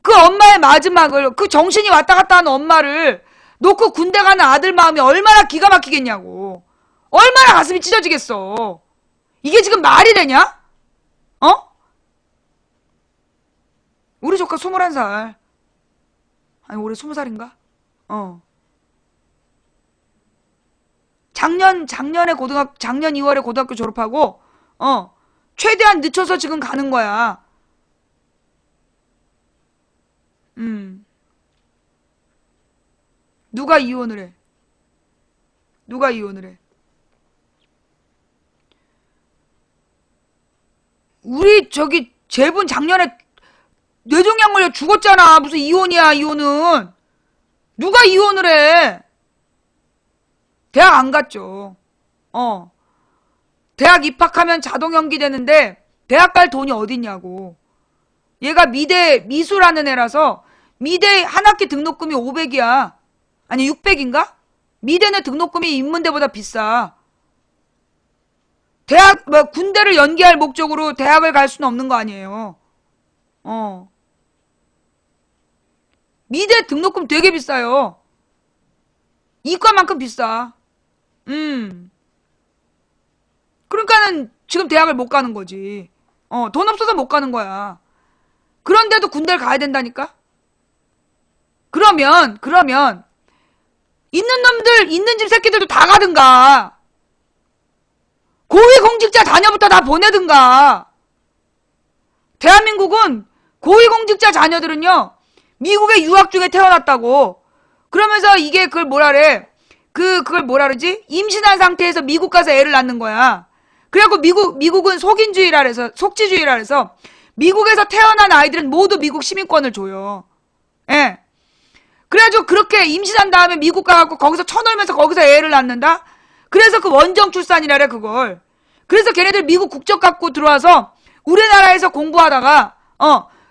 그 엄마의 마지막을, 그 정신이 왔다 갔다 하는 엄마를 놓고 군대 가는 아들 마음이 얼마나 기가 막히겠냐고. 얼마나 가슴이 찢어지겠어. 이게 지금 말이 되냐? 우리 조카 21살. 아니, 올해 20살인가? 작년 2월에 고등학교 졸업하고, 최대한 늦춰서 지금 가는 거야. 누가 이혼을 해? 누가 이혼을 해? 우리 제분 작년에 뇌종양 걸려 죽었잖아. 무슨 이혼이야, 이혼은. 누가 이혼을 해? 대학 안 갔죠. 대학 입학하면 자동 연기되는데 대학 갈 돈이 어딨냐고. 얘가 미수라는 애라서 미대 한 학기 등록금이 500이야. 아니 600인가? 미대는 등록금이 인문대보다 비싸. 군대를 연기할 목적으로 대학을 갈 수는 없는 거 아니에요. 미대 등록금 되게 비싸요. 이과만큼 비싸. 그러니까는 지금 대학을 못 가는 거지. 돈 없어서 못 가는 거야. 그런데도 군대를 가야 된다니까? 그러면 있는 놈들, 있는 집 새끼들도 다 가든가. 고위공직자 자녀부터 다 보내든가. 대한민국은 고위공직자 자녀들은요, 미국에 유학 중에 태어났다고. 그러면서 이게 그걸 뭐라래? 그걸 뭐라 그러지? 임신한 상태에서 미국 가서 애를 낳는 거야. 그래갖고 미국은 속인주의라 해서, 속지주의라 해서, 미국에서 태어난 아이들은 모두 미국 시민권을 줘요. 예. 그래가지고 그렇게 임신한 다음에 미국 가갖고 거기서 쳐놀면서 거기서 애를 낳는다? 그래서 그 원정 출산이라래, 그걸. 그래서 걔네들 미국 국적 갖고 들어와서 우리나라에서 공부하다가,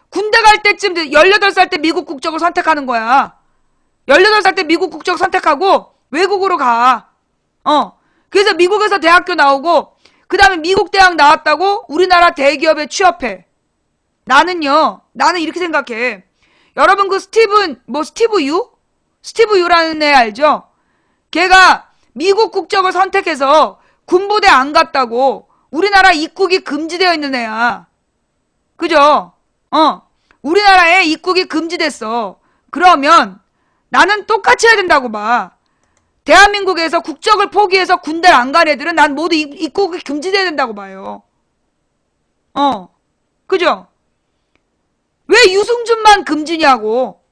군대 갈 때쯤 18살 때 미국 국적을 선택하는 거야. 18살 때 미국 국적 선택하고 외국으로 가. 그래서 미국에서 대학교 나오고, 그 다음에 미국 대학 나왔다고 우리나라 대기업에 취업해. 나는 이렇게 생각해. 여러분 스티브 유라는 애 알죠? 걔가 미국 국적을 선택해서 군부대 안 갔다고 우리나라 입국이 금지되어 있는 애야. 그죠? 우리나라에 입국이 금지됐어. 그러면 나는 똑같이 해야 된다고 봐. 대한민국에서 국적을 포기해서 군대를 안 간 애들은 난 모두 입국이 금지돼야 된다고 봐요. 그죠? 왜 유승준만 금지냐고.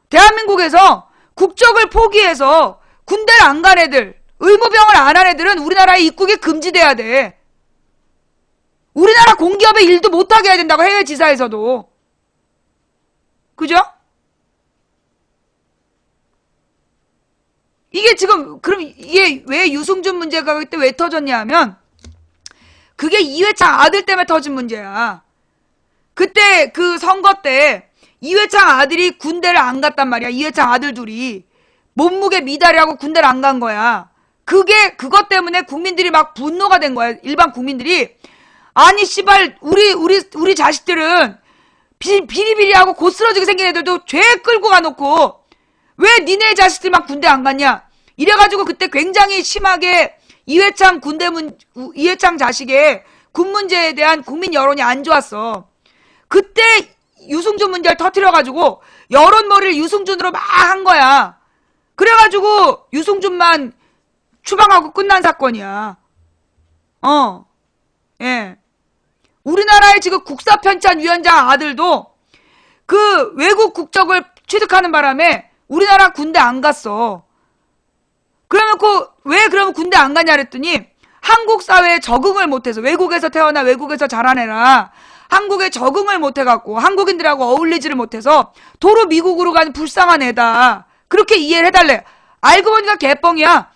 대한민국에서 국적을 포기해서 군대를 안 간 애들, 의무병을 안 한 애들은 우리나라에 입국이 금지돼야 돼. 우리나라 공기업에 일도 못하게 해야 된다고, 해외 지사에서도. 그죠? 이게 지금, 그럼 이게 왜 유승준 문제가 그때 왜 터졌냐 하면, 그게 이회창 아들 때문에 터진 문제야. 그때 그 선거 때 이회창 아들이 군대를 안 갔단 말이야. 이회창 아들 둘이. 몸무게 미달이라고 군대를 안 간 거야. 그것 때문에 국민들이 막 분노가 된 거야. 일반 국민들이. 아니, 씨발, 우리 자식들은 비리비리하고 고스러지게 생긴 애들도 죄 끌고 가놓고 왜 니네 자식들만 군대 안 갔냐? 이래가지고 그때 굉장히 심하게 이회창 자식의 군 문제에 대한 국민 여론이 안 좋았어. 그때 유승준 문제를 터뜨려가지고 여론머리를 유승준으로 막 한 거야. 그래가지고 유승준만 추방하고 끝난 사건이야. 예. 우리나라의 지금 국사편찬위원장 아들도 그 외국 국적을 취득하는 바람에 우리나라 군대 안 갔어. 그래놓고 왜 그러면 군대 안 가냐 그랬더니 한국 사회에 적응을 못해서, 외국에서 태어나 외국에서 자란 애라 한국에 적응을 못해갖고 한국인들하고 어울리지를 못해서 도로 미국으로 가는 불쌍한 애다. 그렇게 이해를 해달래. 알고 보니까 개뻥이야.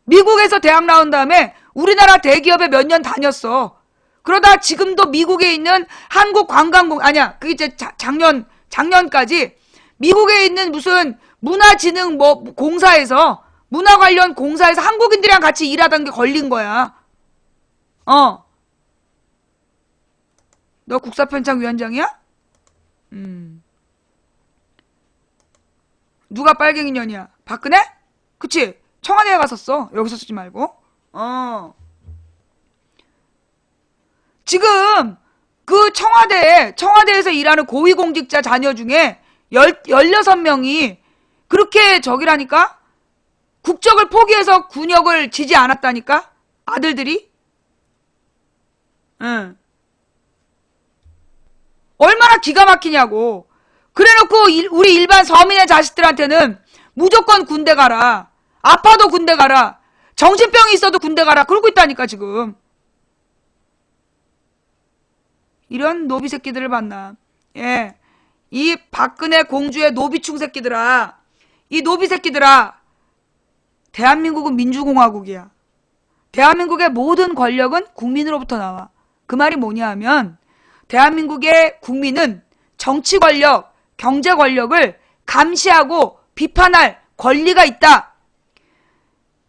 미국에서 대학 나온 다음에 우리나라 대기업에 몇 년 다녔어. 그러다 지금도 미국에 있는 그게 이제 작년까지 미국에 있는 무슨 문화진흥 공사에서, 문화 관련 공사에서 한국인들이랑 같이 일하던 게 걸린 거야. 너 국사편찬위원장이야? 누가 빨갱이년이야? 박근혜? 그치? 청와대에 갔었어. 여기서 쓰지 말고. 지금 그 청와대에서 일하는 고위공직자 자녀 중에 16명이 그렇게 저기라니까? 국적을 포기해서 군역을 지지 않았다니까? 아들들이? 응. 얼마나 기가 막히냐고. 그래놓고 우리 일반 서민의 자식들한테는 무조건 군대 가라. 아파도 군대 가라. 정신병이 있어도 군대 가라. 그러고 있다니까 지금. 이런 노비 새끼들을 봤나. 예. 이 박근혜 공주의 노비충 새끼들아. 이 노비 새끼들아. 대한민국은 민주공화국이야. 대한민국의 모든 권력은 국민으로부터 나와. 그 말이 뭐냐 하면 대한민국의 국민은 정치 권력, 경제 권력을 감시하고 비판할 권리가 있다.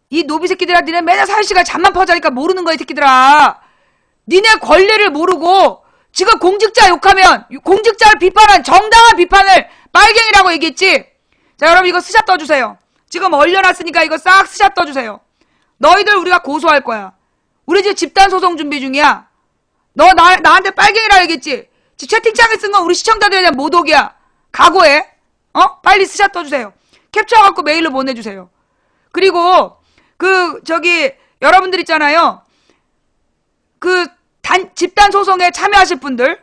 이 노비 새끼들아, 니네 맨날 사실시간 잠만 퍼자니까 모르는 거야, 이 새끼들아. 니네 권리를 모르고 지금 공직자 욕하면 공직자를 비판한 정당한 비판을 빨갱이라고 얘기했지. 자, 여러분 이거 스샷 떠주세요. 지금 얼려놨으니까 이거 싹 스샷 떠주세요. 너희들 우리가 고소할 거야. 우리 지금 집단소송 준비 중이야. 너 나한테 빨갱이라 얘기했지? 지금 채팅창에 쓴 건 우리 시청자들에 대한 모독이야. 각오해. 빨리 스샷 떠주세요. 캡처해갖고 메일로 보내주세요. 그리고 여러분들 있잖아요. 집단 소송에 참여하실 분들,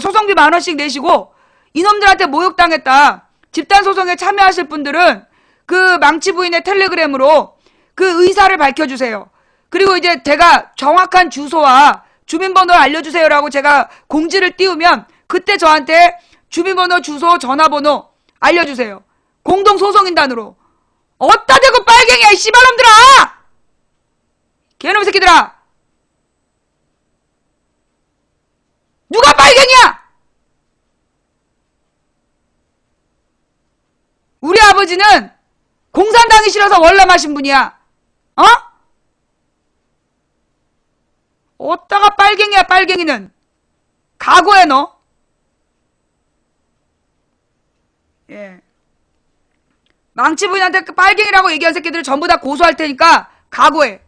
소송비 10,000원씩 내시고 이놈들한테 모욕당했다. 집단 소송에 참여하실 분들은 그 망치 부인의 텔레그램으로 그 의사를 밝혀주세요. 그리고 이제 제가 정확한 주소와 주민번호를 알려주세요라고 제가 공지를 띄우면 그때 저한테 주민번호, 주소, 전화번호 알려주세요. 공동소송인단으로. 어따 대고 빨갱이야, 이 씨발놈들아! 개놈 새끼들아! 누가 빨갱이야! 우리 아버지는 공산당이 싫어서 월남하신 분이야. 어따가 빨갱이야, 빨갱이는. 각오해, 너. 예. 망치 부인한테 빨갱이라고 얘기한 새끼들 전부 다 고소할 테니까 각오해.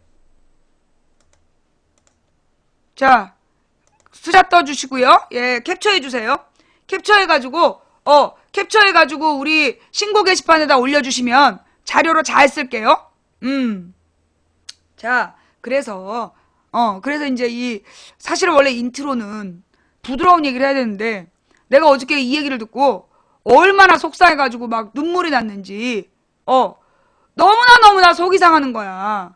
자, 스샷 떠주시고요. 예, 캡처해주세요. 캡처해가지고 우리 신고 게시판에다 올려주시면 자료로 잘 쓸게요. 자, 그래서 이제 사실은 원래 인트로는 부드러운 얘기를 해야 되는데, 내가 어저께 이 얘기를 듣고 얼마나 속상해가지고 막 눈물이 났는지, 너무나 속이 상하는 거야.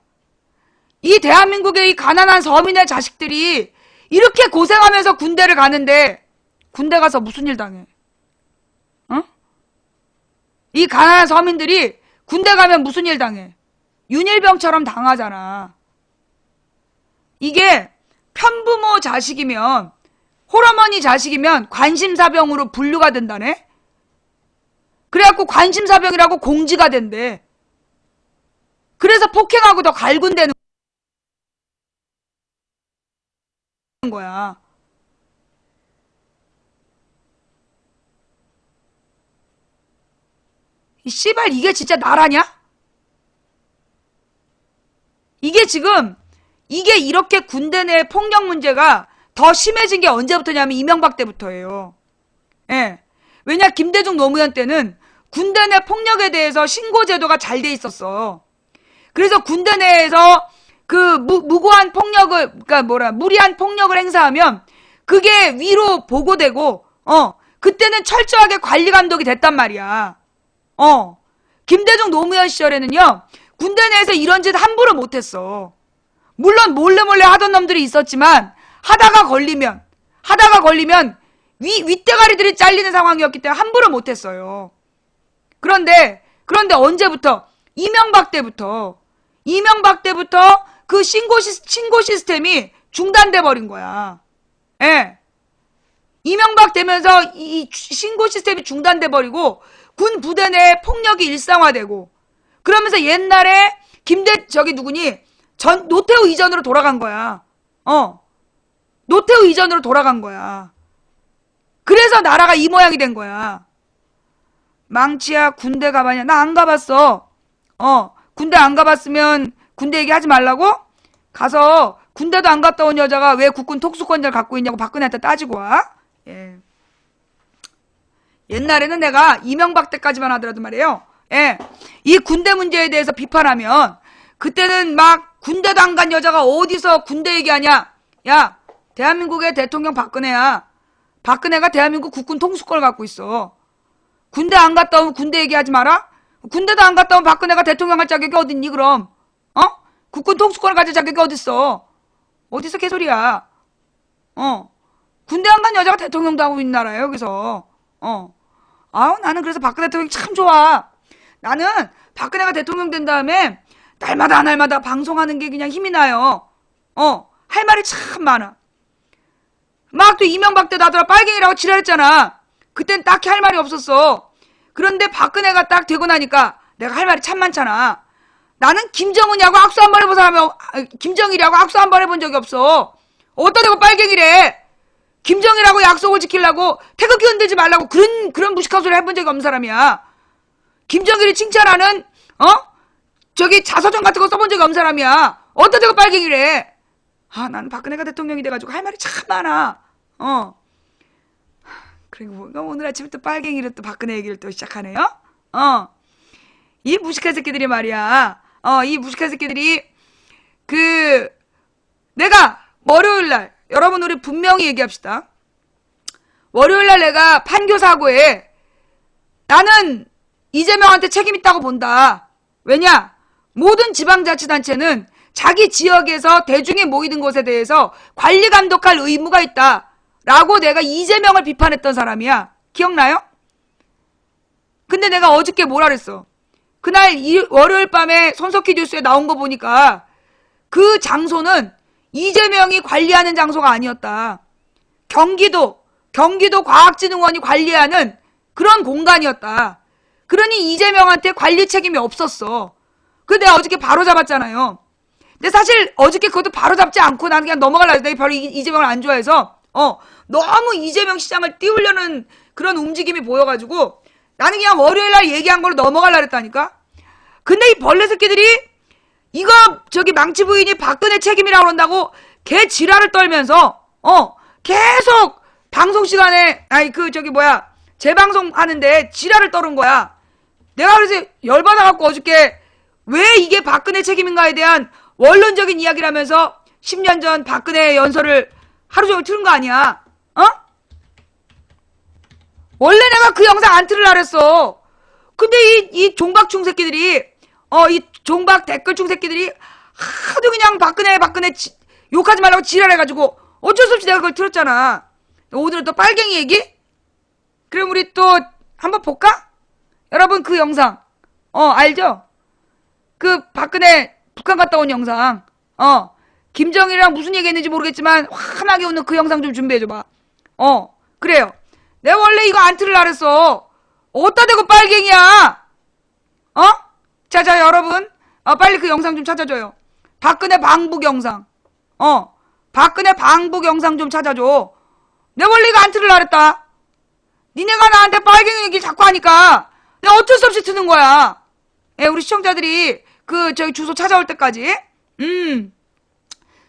이 대한민국의 이 가난한 서민의 자식들이 이렇게 고생하면서 군대를 가는데, 군대 가서 무슨 일 당해? 이 가난한 서민들이 군대 가면 무슨 일 당해? 윤일병처럼 당하잖아. 이게 편부모 자식이면, 홀어머니 자식이면 관심사병으로 분류가 된다네? 그래갖고 관심사병이라고 공지가 된대. 그래서 폭행하고 더 갈군되는 거야. 이 씨발, 이게 진짜 나라냐? 이게 이렇게 군대 내 폭력 문제가 더 심해진 게 언제부터냐면 이명박 때부터예요. 예. 왜냐, 김대중 노무현 때는 군대 내 폭력에 대해서 신고제도가 잘 돼 있었어. 그래서 군대 내에서 무고한 폭력을, 무리한 폭력을 행사하면 그게 위로 보고되고, 그때는 철저하게 관리 감독이 됐단 말이야. 김대중 노무현 시절에는요, 군대 내에서 이런 짓 함부로 못했어. 물론 몰래 하던 놈들이 있었지만, 하다가 걸리면 윗대가리들이 잘리는 상황이었기 때문에 함부로 못했어요. 그런데 언제부터? 이명박 때부터 그 신고 시스템이 중단돼 버린 거야. 예. 이명박 되면서 이 신고 시스템이 중단돼 버리고 군 부대 내 폭력이 일상화되고, 그러면서 옛날에 노태우 이전으로 돌아간 거야. 노태우 이전으로 돌아간 거야. 그래서 나라가 이 모양이 된 거야. 망치야, 군대 가봤냐? 나 안 가봤어. 군대 안 가봤으면 군대 얘기하지 말라고? 가서 군대도 안 갔다 온 여자가 왜 국군 특수권자를 갖고 있냐고 박근혜한테 따지고 와? 예. 옛날에는 내가 이명박 때까지만 하더라도 말이에요. 예. 이 군대 문제에 대해서 비판하면 그때는 막 군대도 안 간 여자가 어디서 군대 얘기하냐? 야, 대한민국의 대통령 박근혜야. 박근혜가 대한민국 국군 통수권을 갖고 있어. 군대 안 갔다 오면 군대 얘기하지 마라? 군대도 안 갔다 오면 박근혜가 대통령 할 자격이 어딨니 그럼? 국군 통수권을 가질 자격이 어딨어? 어디서 개소리야? 군대 안 간 여자가 대통령도 하고 있는 나라예요, 여기서. 나는 그래서 박근혜 대통령이 참 좋아. 나는 박근혜가 대통령 된 다음에 날마다 방송하는 게 그냥 힘이 나요. 할 말이 참 많아. 막 또 이명박 때 나더라 빨갱이라고 지랄했잖아. 그땐 딱히 할 말이 없었어. 그런데 박근혜가 딱 되고 나니까 내가 할 말이 참 많잖아. 나는 김정은이하고 악수 한 번 해본 사람이, 김정일이하고 악수 한 번 해본 적이 없어. 어디다 대고 빨갱이래. 김정일하고 약속을 지키려고 태극기 흔들지 말라고 그런 무식한 소리 해본 적이 없는 사람이야. 김정일이 칭찬하는 저기 자서전 같은 거 써본 적이 없는 사람이야. 어떤 데가 빨갱이래. 나는 박근혜가 대통령이 돼가지고 할 말이 참 많아. 그리고 오늘 아침부터 빨갱이를 또 박근혜 얘기를 또 시작하네요. 이 무식한 새끼들이 말이야. 이 무식한 새끼들이 내가 월요일날 여러분 우리 분명히 얘기합시다. 월요일날 내가 판교 사고에 나는 이재명한테 책임 있다고 본다. 왜냐? 모든 지방자치단체는 자기 지역에서 대중이 모이는 곳에 대해서 관리 감독할 의무가 있다. 라고 내가 이재명을 비판했던 사람이야. 기억나요? 근데 내가 어저께 뭐라 그랬어? 그날 월요일 밤에 손석희 뉴스에 나온 거 보니까 그 장소는 이재명이 관리하는 장소가 아니었다. 경기도 과학진흥원이 관리하는 그런 공간이었다. 그러니 이재명한테 관리 책임이 없었어. 그래서 내가 어저께 바로 잡았잖아요. 근데 사실 어저께 그것도 바로 잡지 않고 나는 그냥 넘어가려 했는데 내가 별로 이재명을 안 좋아해서 너무 이재명 시장을 띄우려는 그런 움직임이 보여가지고 나는 그냥 월요일날 얘기한 걸로 넘어가려 했다니까. 근데 이 벌레 새끼들이 이거 저기 망치 부인이 박근혜 책임이라고 그런다고 개 지랄을 떨면서 계속 방송 시간에 재방송 하는데 지랄을 떨은 거야. 내가 그래서 열받아갖고 어저께 왜 이게 박근혜 책임인가에 대한 원론적인 이야기라면서 10년 전 박근혜 연설을 하루 종일 틀은 거 아니야. 원래 내가 그 영상 안 틀으려 그랬어. 근데 이 종박충 새끼들이 이 종박 댓글충 새끼들이 하도 그냥 박근혜 욕하지 말라고 지랄해가지고 어쩔 수 없이 내가 그걸 틀었잖아. 오늘은 또 빨갱이 얘기? 그럼 우리 또 한번 볼까? 여러분 그 영상 알죠? 그 박근혜 북한 갔다 온 영상 김정일이랑 무슨 얘기했는지 모르겠지만 환하게 웃는 그 영상 좀 준비해줘봐. 그래요. 내가 원래 이거 안 틀으려 그랬어. 어디다 대고 빨갱이야. 자 여러분 빨리 그 영상 좀 찾아줘요. 박근혜 방북 영상. 박근혜 방북 영상 좀 찾아줘. 내가 원래 이거 안 틀으려 그랬다. 니네가 나한테 빨갱이 얘기 자꾸 하니까 내가 어쩔 수 없이 트는 거야. 예, 우리 시청자들이 저기 주소 찾아올 때까지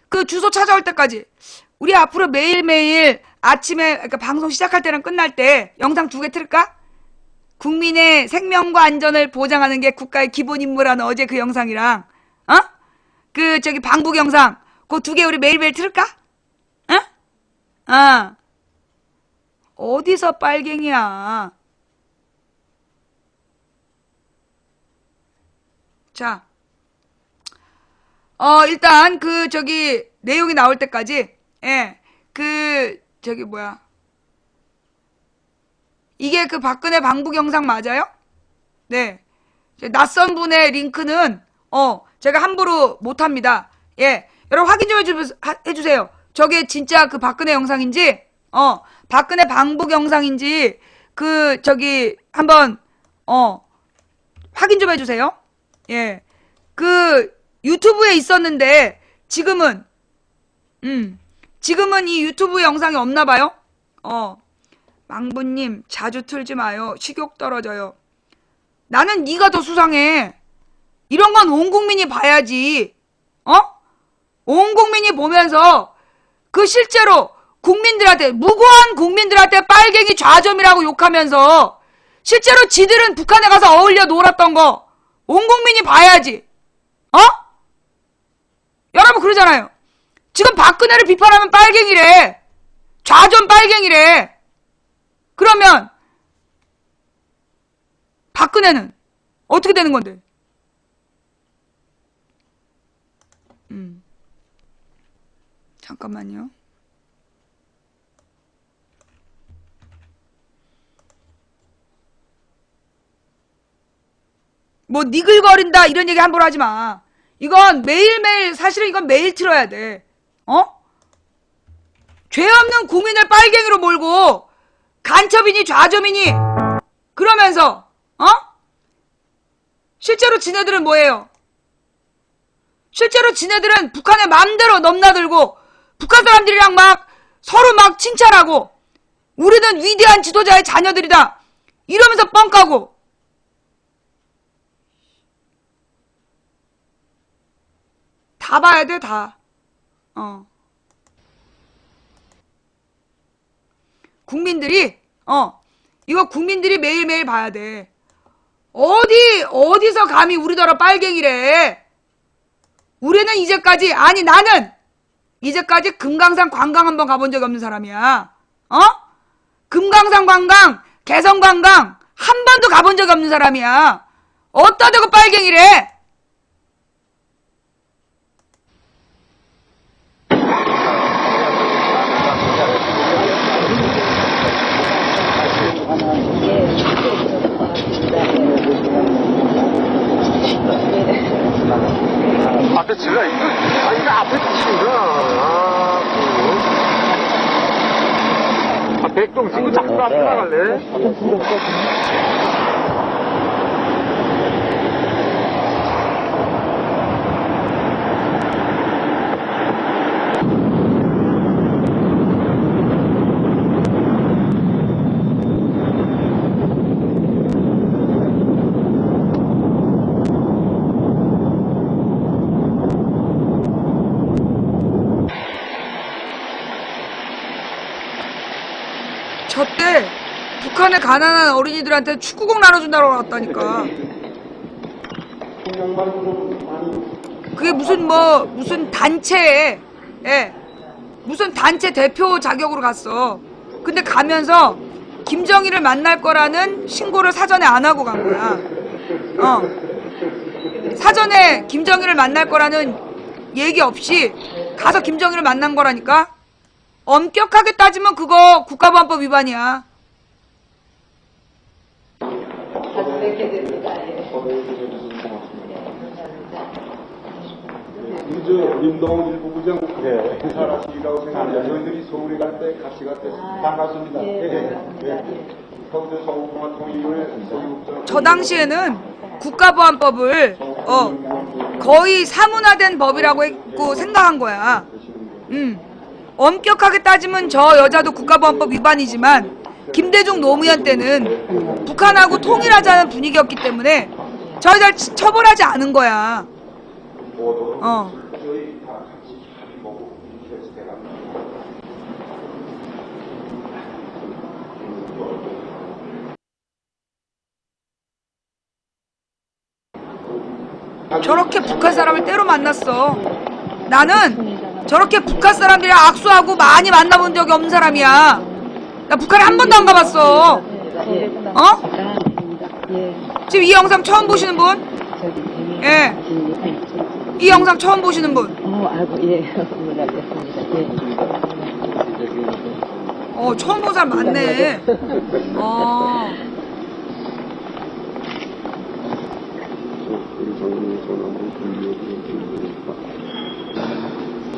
그 주소 찾아올 때까지 우리 앞으로 매일매일 아침에 그러니까 방송 시작할 때랑 끝날 때 영상 2개 틀을까? 국민의 생명과 안전을 보장하는 게 국가의 기본 임무라는 어제 그 영상이랑 저기 방북 영상 그 2개 우리 매일매일 틀을까? 어디서 빨갱이야? 자, 일단 저기 내용이 나올 때까지 이게 그 박근혜 방북 영상 맞아요? 네. 낯선 분의 링크는 제가 함부로 못합니다. 예, 여러분 확인 좀 해주세요. 저게 진짜 그 박근혜 영상인지 박근혜 방북 영상인지 저기 한번 확인 좀 해주세요. 예, 유튜브에 있었는데 지금은 이 유튜브 영상이 없나봐요. 망부님 자주 틀지 마요. 식욕 떨어져요. 나는 네가 더 수상해. 이런 건 온 국민이 봐야지. 온 국민이 보면서 실제로 국민들한테 무고한 국민들한테 빨갱이 좌점이라고 욕하면서 실제로 지들은 북한에 가서 어울려 놀았던 거 온 국민이 봐야지. 여러분 그러잖아요. 지금 박근혜를 비판하면 빨갱이래. 좌전 빨갱이래. 그러면 박근혜는 어떻게 되는 건데? 잠깐만요. 뭐 니글거린다 이런 얘기 함부로 하지 마. 이건 매일매일 사실은 이건 매일 틀어야 돼. 죄 없는 국민을 빨갱이로 몰고 간첩이니 좌점이니 그러면서 실제로 지네들은 뭐예요? 실제로 지네들은 북한의 맘대로 넘나들고 북한 사람들이랑 막 서로 막 칭찬하고 우리는 위대한 지도자의 자녀들이다 이러면서 뻥까고 다 봐야 돼, 다. 국민들이, 이거 국민들이 매일매일 봐야 돼. 어디서 감히 우리나라 빨갱이래. 우리는 이제까지, 아니, 나는 이제까지 금강산 관광 한번 가본 적이 없는 사람이야. 금강산 관광, 개성 관광, 한 번도 가본 적이 없는 사람이야. 어디다 대고 빨갱이래. 앞에 질러 있어? 아니, 이거 앞에 친구야. 백동 친구 자꾸 앞에 나갈래? 저때 북한의 가난한 어린이들한테 축구공 나눠준다고 나왔다니까. 그게 무슨 단체에, 무슨 단체 대표 자격으로 갔어. 근데 가면서 김정일을 만날 거라는 신고를 사전에 안 하고 간 거야. 사전에 김정일을 만날 거라는 얘기 없이 가서 김정일을 만난 거라니까. 엄격하게 따지면 그거 국가보안법 위반이야. 임동훈 일부 부장 인사하시라고 생각합니다. 저희들이 서울에 갈 때 같이 갈 때 반갑습니다. 서울대 서울공화통일위원회 서울국장. 저 당시에는 국가보안법을 거의 사문화된 법이라고 했고 생각한 거야. 엄격하게 따지면 저 여자도 국가보안법 위반이지만 김대중 노무현 때는 북한하고 통일하자는 분위기였기 때문에 저희들 처벌하지 않은 거야. 저희 다 같이 합의 보고 이렇게 해서 내가 저렇게 북한 사람을 때로 만났어. 나는 저렇게 북한 사람들이랑 악수하고 많이 만나본 적이 없는 사람이야. 나 북한에 한 번도 안 가봤어. 지금 이 영상 처음 보시는 분? 예. 이 영상 처음 보시는 분? 처음 본 사람 많네.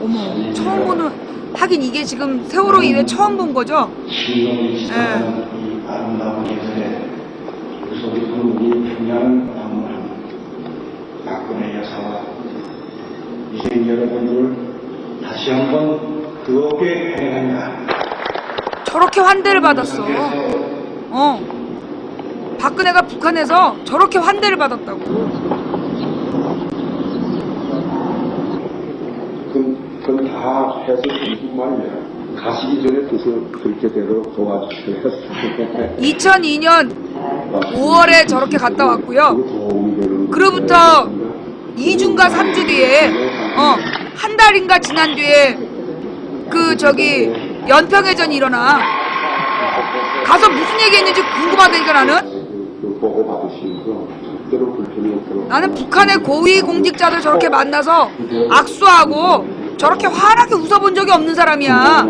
어머, 처음 보는, 하긴 이게 지금 세월호 이후에 처음 본 거죠? 이 아름다운 예술에 우리 국민이 평양 방문한 박근혜 여사와 이생 여러분들 다시 한번 뜨겁게 환영합니다. 저렇게 환대를 받았어. 박근혜가 북한에서 저렇게 환대를 받았다고. 그건 다 해서 무슨 말이야. 가시기 전에 뜻을 그렇게 되도록 도와주셔야 2002년 5월에 저렇게 갔다 왔고요. 그로부터 2주인가 3주 뒤에 한 달인가 지난 뒤에 연평해전이 일어나. 가서 무슨 얘기했는지 궁금하다니까 나는. 나는 북한의 고위 공직자들 저렇게 만나서 악수하고 저렇게 환하게 웃어본 적이 없는 사람이야.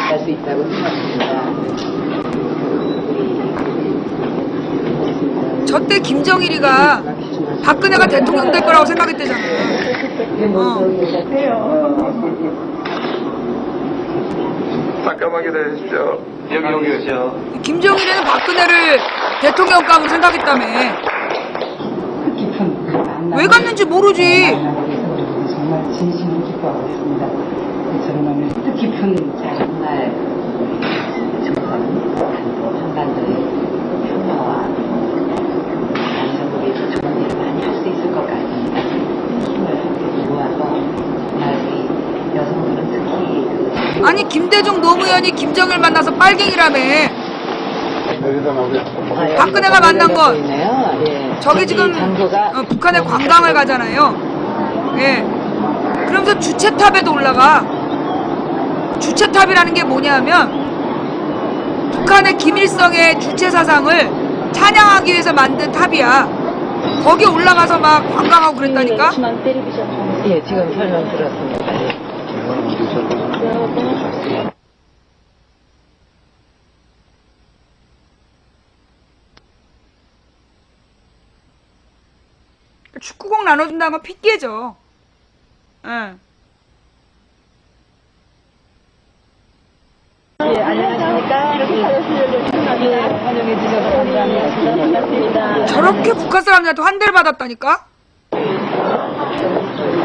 할 수 있다고 생각합니다. 저때 김정일이가 박근혜가 대통령 될 거라고 생각했대잖아. 잠깐만 기다려주십시오. 여기 오세요. 김정일이는 박근혜를 대통령감으로 생각했다며. 깊은 만남 왜 갔는지 모르지. 정말 진심으로 기뻐하고 있습니다. 저는 오늘 뜻깊은 정말 조선, 한반도의 평화와 안정을 위해서 좋은 일을 많이 할 수 있을 것 같습니다. 힘을 함께 모아서 정말 우리 여성들은 특히 아니 김대중 노무현이 김정일 만나서 빨갱이라며. 박근혜가 만난 건 저기 지금 북한에 관광을 가잖아요. 예. 그러면서 주체탑에도 올라가. 주체탑이라는 게 뭐냐면 북한의 김일성의 주체 사상을 찬양하기 위해서 만든 탑이야. 거기 올라가서 막 관광하고 그랬다니까. 예, 지금 설명 들었습니다. 축구공 나눠준다는 건 핑계죠. 예. 예, 안녕하십니까. 예, 환영해 주셔서 감사합니다. 반갑습니다. 저렇게 북한 사람들한테 환대를 받았다니까?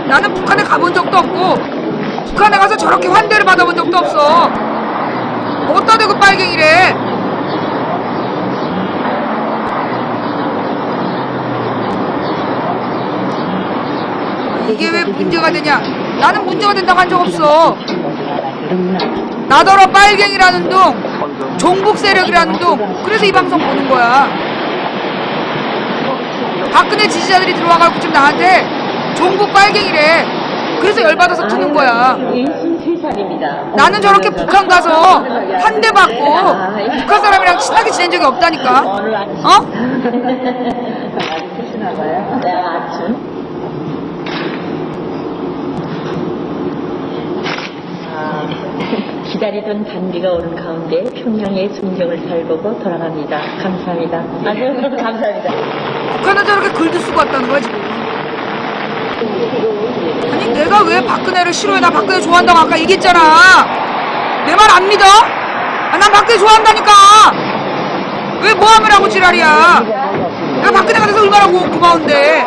나는 북한에 가본 적도 없고 북한에 가서 저렇게 환대를 받아본 적도 없어. 어디다 대고 빨갱이래. 이게 왜 문제가 되냐? 나는 문제가 된다고 한 적 없어. 나더러 빨갱이라는 둥, 종북 세력이라는 둥. 그래서 이 방송 보는 거야. 박근혜 지지자들이 들어와가지고 지금 나한테 종북 빨갱이래. 그래서 열받아서 트는 거야. 63살입니다. 나는 저렇게 북한 가서 한 대 받고 북한 사람이랑 친하게 지낸 적이 없다니까. 오늘 아침. 어? 많이 드시나 봐요. 네, 아침. 기다리던 단비가 오는 가운데 평양의 순경을 살보고 돌아갑니다. 감사합니다. 아주 감사합니다. 북한은 저렇게 글도 쓰고 왔다는 거야 지금. 아니 내가 왜 박근혜를 싫어해? 나 박근혜 좋아한다고 아까 얘기했잖아. 내 말 안 믿어? 아, 난 박근혜 좋아한다니까. 왜 모함을 하고 지랄이야. 내가 박근혜가 돼서 얼마나 고마운데.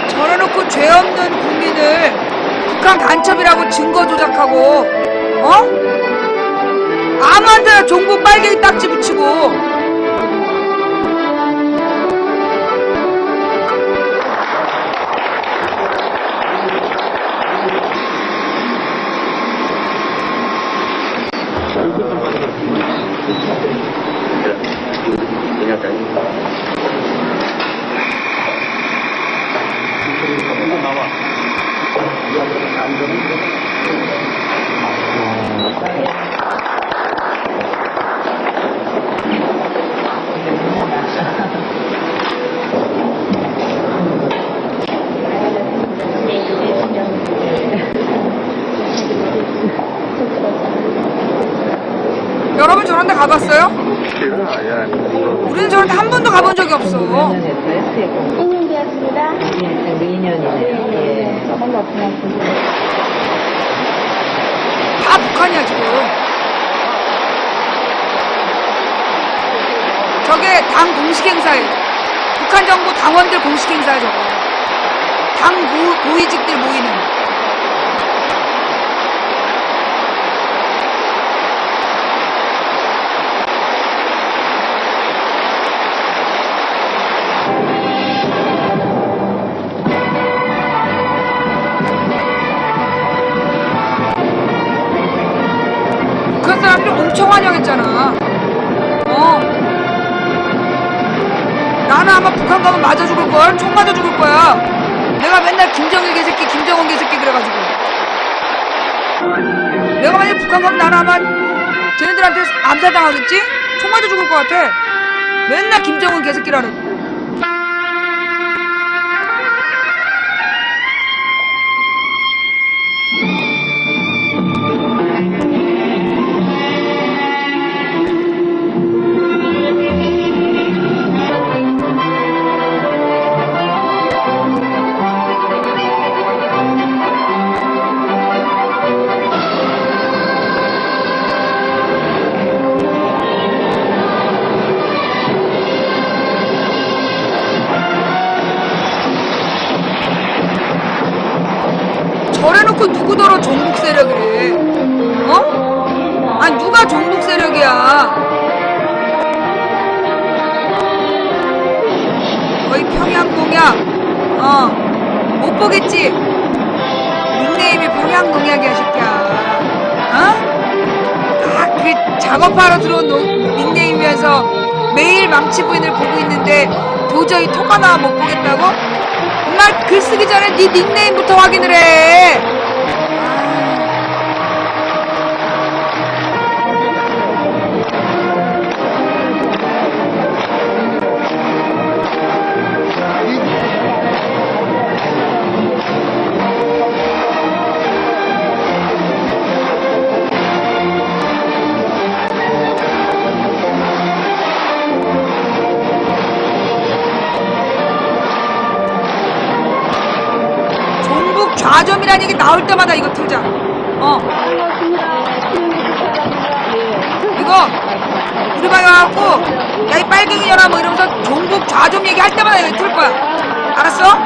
저러놓고 죄 없는 국민을 북한 간첩이라고 증거 조작하고, 어? 아무한테나 종북 빨갱이 딱지 붙이고. 여러분 저런 데 가봤어요? 우리는 저런 데 한 번도 가본 적이 없어. 2년 되었습니다. 예, 2년이네요. 예. 다 북한이야 지금. 저게 당 공식 행사예요. 북한 정부 당원들 공식 행사야 저거. 당 고위직들 모이는. 엄청 환영했잖아. 나는 아마 북한 가면 맞아 죽을걸? 총 맞아 죽을 거야. 내가 맨날 김정일 개새끼, 김정은 개새끼 그래가지고. 내가 만약 북한 가면 나는 아마 쟤네들한테 암살당하겠지? 총 맞아 죽을 것 같아. 맨날 김정은 개새끼라는. 저래놓고 누구더러 종북 세력이래? 아니 누가 종북 세력이야? 거의 평양공약. 못 보겠지? 닉네임이 평양공약이야 새끼야. 그 작업하러 들어온 닉네임이면서 매일 망치부인을 보고 있는데 도저히 톡 하나 못 보겠다고? 정말 글 쓰기 전에 네 닉네임부터 확인을 해. 좌점이라는 얘기 나올 때마다 이거 틀자. 이거 우리 방에 와갖고 야 이 빨갱이녀라 뭐 이러면서 종북 좌점 얘기할 때마다 이거 틀 거야. 알았어?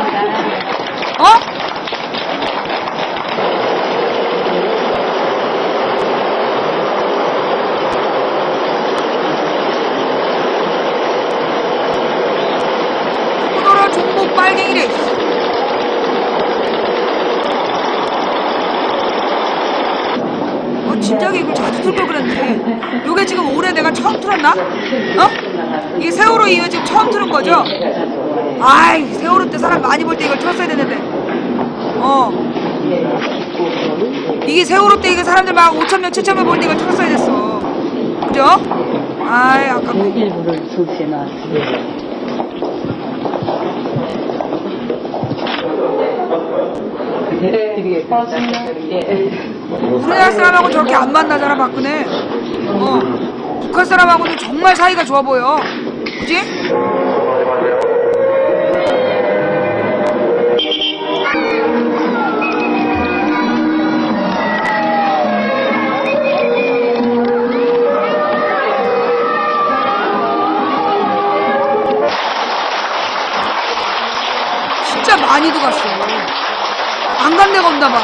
누구더러 종북 빨갱이래. 진작에 이걸 자주 틀 걸 그랬는데 요게 지금 올해 내가 처음 틀었나? 이게 세월호 이후에 지금 처음 틀은 거죠? 아이 세월호 때 사람 많이 볼 때 이걸 틀었어야 되는데 이게 세월호 때 이게 사람들 막 5,000명 7,000명 볼 때 이걸 틀었어야 됐어. 그죠? 아이 아깝네. 일부를 수시에 나왔어요. 우리나라 사람하고 저렇게 안 만나잖아 박근혜. 북한 사람하고는 정말 사이가 좋아 보여. 그지? 진짜 많이도 갔어. 안 간 데가 없나 봐.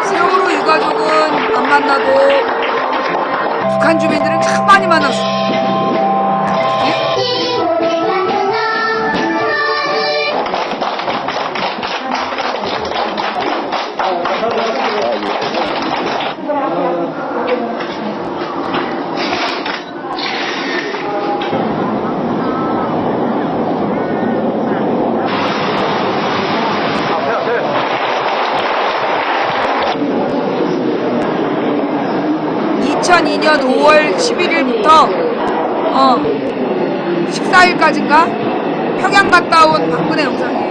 세월호 유가족은 안 만나도 북한 주민들은 참 많이 만났어. (2002년 5월 11일부터) 14일까지인가 평양 갔다 온 박근혜 영상이에요.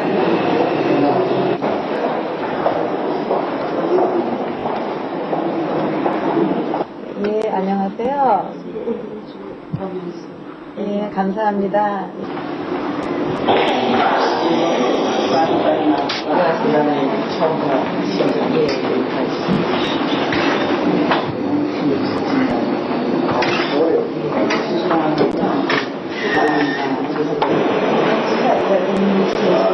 예, 안녕하세요. 예, 감사합니다.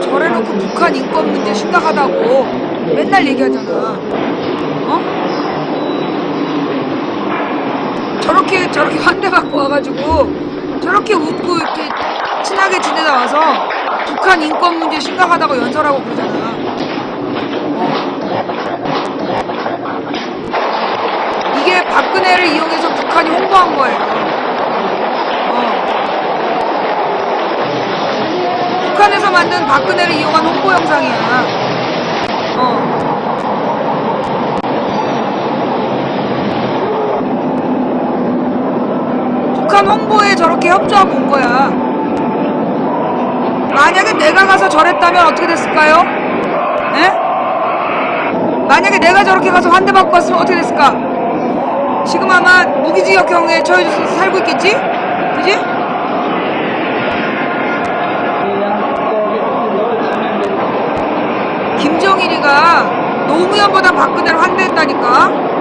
저래놓고 북한 인권 문제 심각하다고 맨날 얘기하잖아. 어? 저렇게 환대받고 와가지고 저렇게 웃고 이렇게 친하게 지내다 와서 북한 인권 문제 심각하다고 연설하고 그러잖아. 이게 박근혜를 이용해서 북한이 홍보한 거예요. 북한에서 만든 박근혜를 이용한 홍보 영상이야. 북한 홍보에 저렇게 협조하고 온 거야. 만약에 내가 가서 저랬다면 어떻게 됐을까요? 에? 만약에 내가 저렇게 가서 환대받고 왔으면 어떻게 됐을까? 지금 아마 무기징역형에 처해져서 살고 있겠지? 그지? 김정일이가 노무현보다 박근혜를 환대했다니까?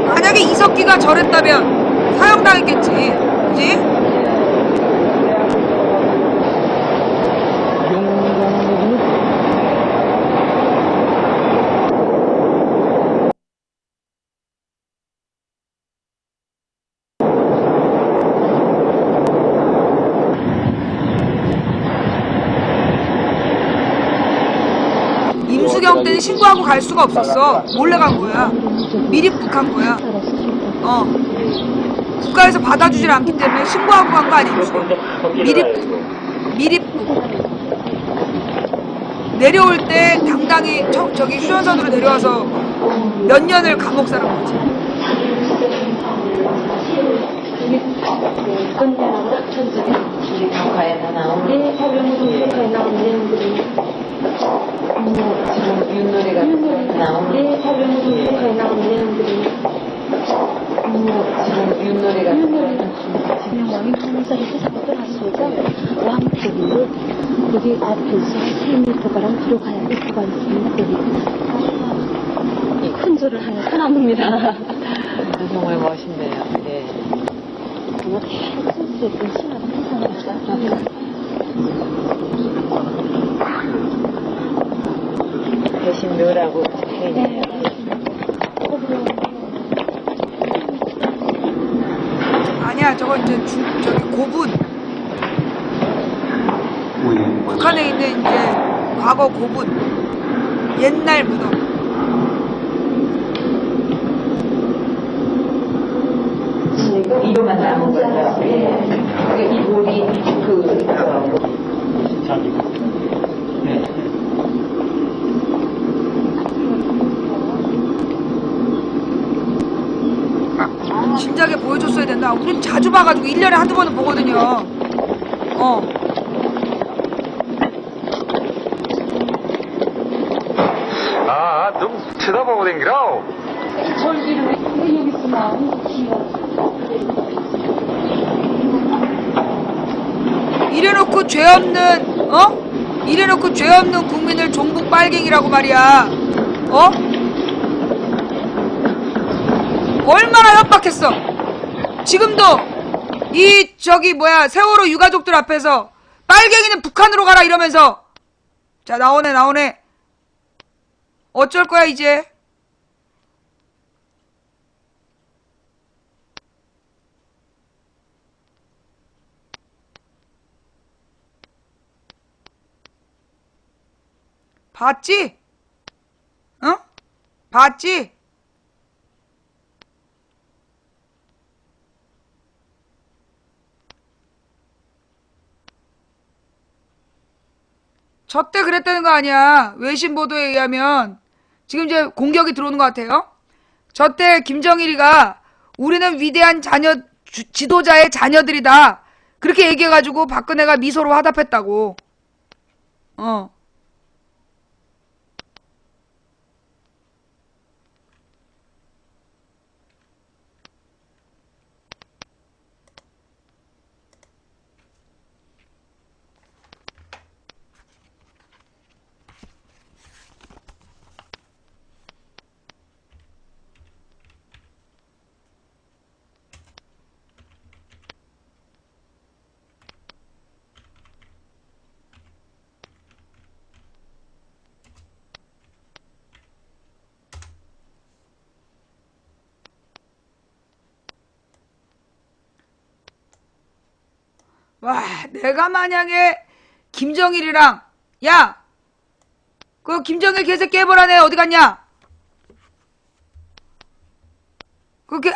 만약에 이석기가 저랬다면 사형당했겠지. 그지? 임수경 때는 신고하고 갈 수가 없었어. 몰래 간 거야. 미립북한 거야. 국가에서 받아주질 않기 때문에 신고하고 간 거 아니야, 임수경. 미립북. 내려올 때 당당히 저기 휴전선으로 내려와서 몇 년을 감옥 살은 거지. 우리 평가에 다 나오는 평가에 나오는 내용들이 지금 윷놀이가 나오는 평가에 나오는 내용들이 지금 윷놀이가 진영왕이 통사에서 사고를 났습니다. 왕태기를 거기 앞에서 3m가량 들어가야 될 수가 있습니다. 거기 큰 절을 하면서 나옵니다. 정말 멋있네요. 예. 정말 캔슬스 했던 신화가 행사입니다. 대신 넣으라고 해있네요. 아니야, 저거 이제 저기 고분. 북한에 있는 이제 과거 고분. 옛날 무덤. 이거만 남은 거죠. 예. 이 돌이 진작에 보여줬어야 된다. 우린 자주 봐가지고 1년에 한두 번은 보거든요. 좀 쳐다보고 댕기라. 이래놓고 죄 없는 국민을 종북 빨갱이라고 말이야. 얼마나 협박했어. 지금도 세월호 유가족들 앞에서 빨갱이는 북한으로 가라 이러면서. 자, 나오네. 어쩔 거야 이제. 봤지? 봤지? 저 때 그랬다는 거 아니야. 외신 보도에 의하면 지금 이제 공격이 들어오는 것 같아요. 저 때 김정일이가 우리는 위대한 지도자의 자녀들이다. 그렇게 얘기해가지고 박근혜가 미소로 화답했다고. 와, 내가 만약에 김정일이랑, 야, 그 김정일 개새끼 해보라 애 어디 갔냐?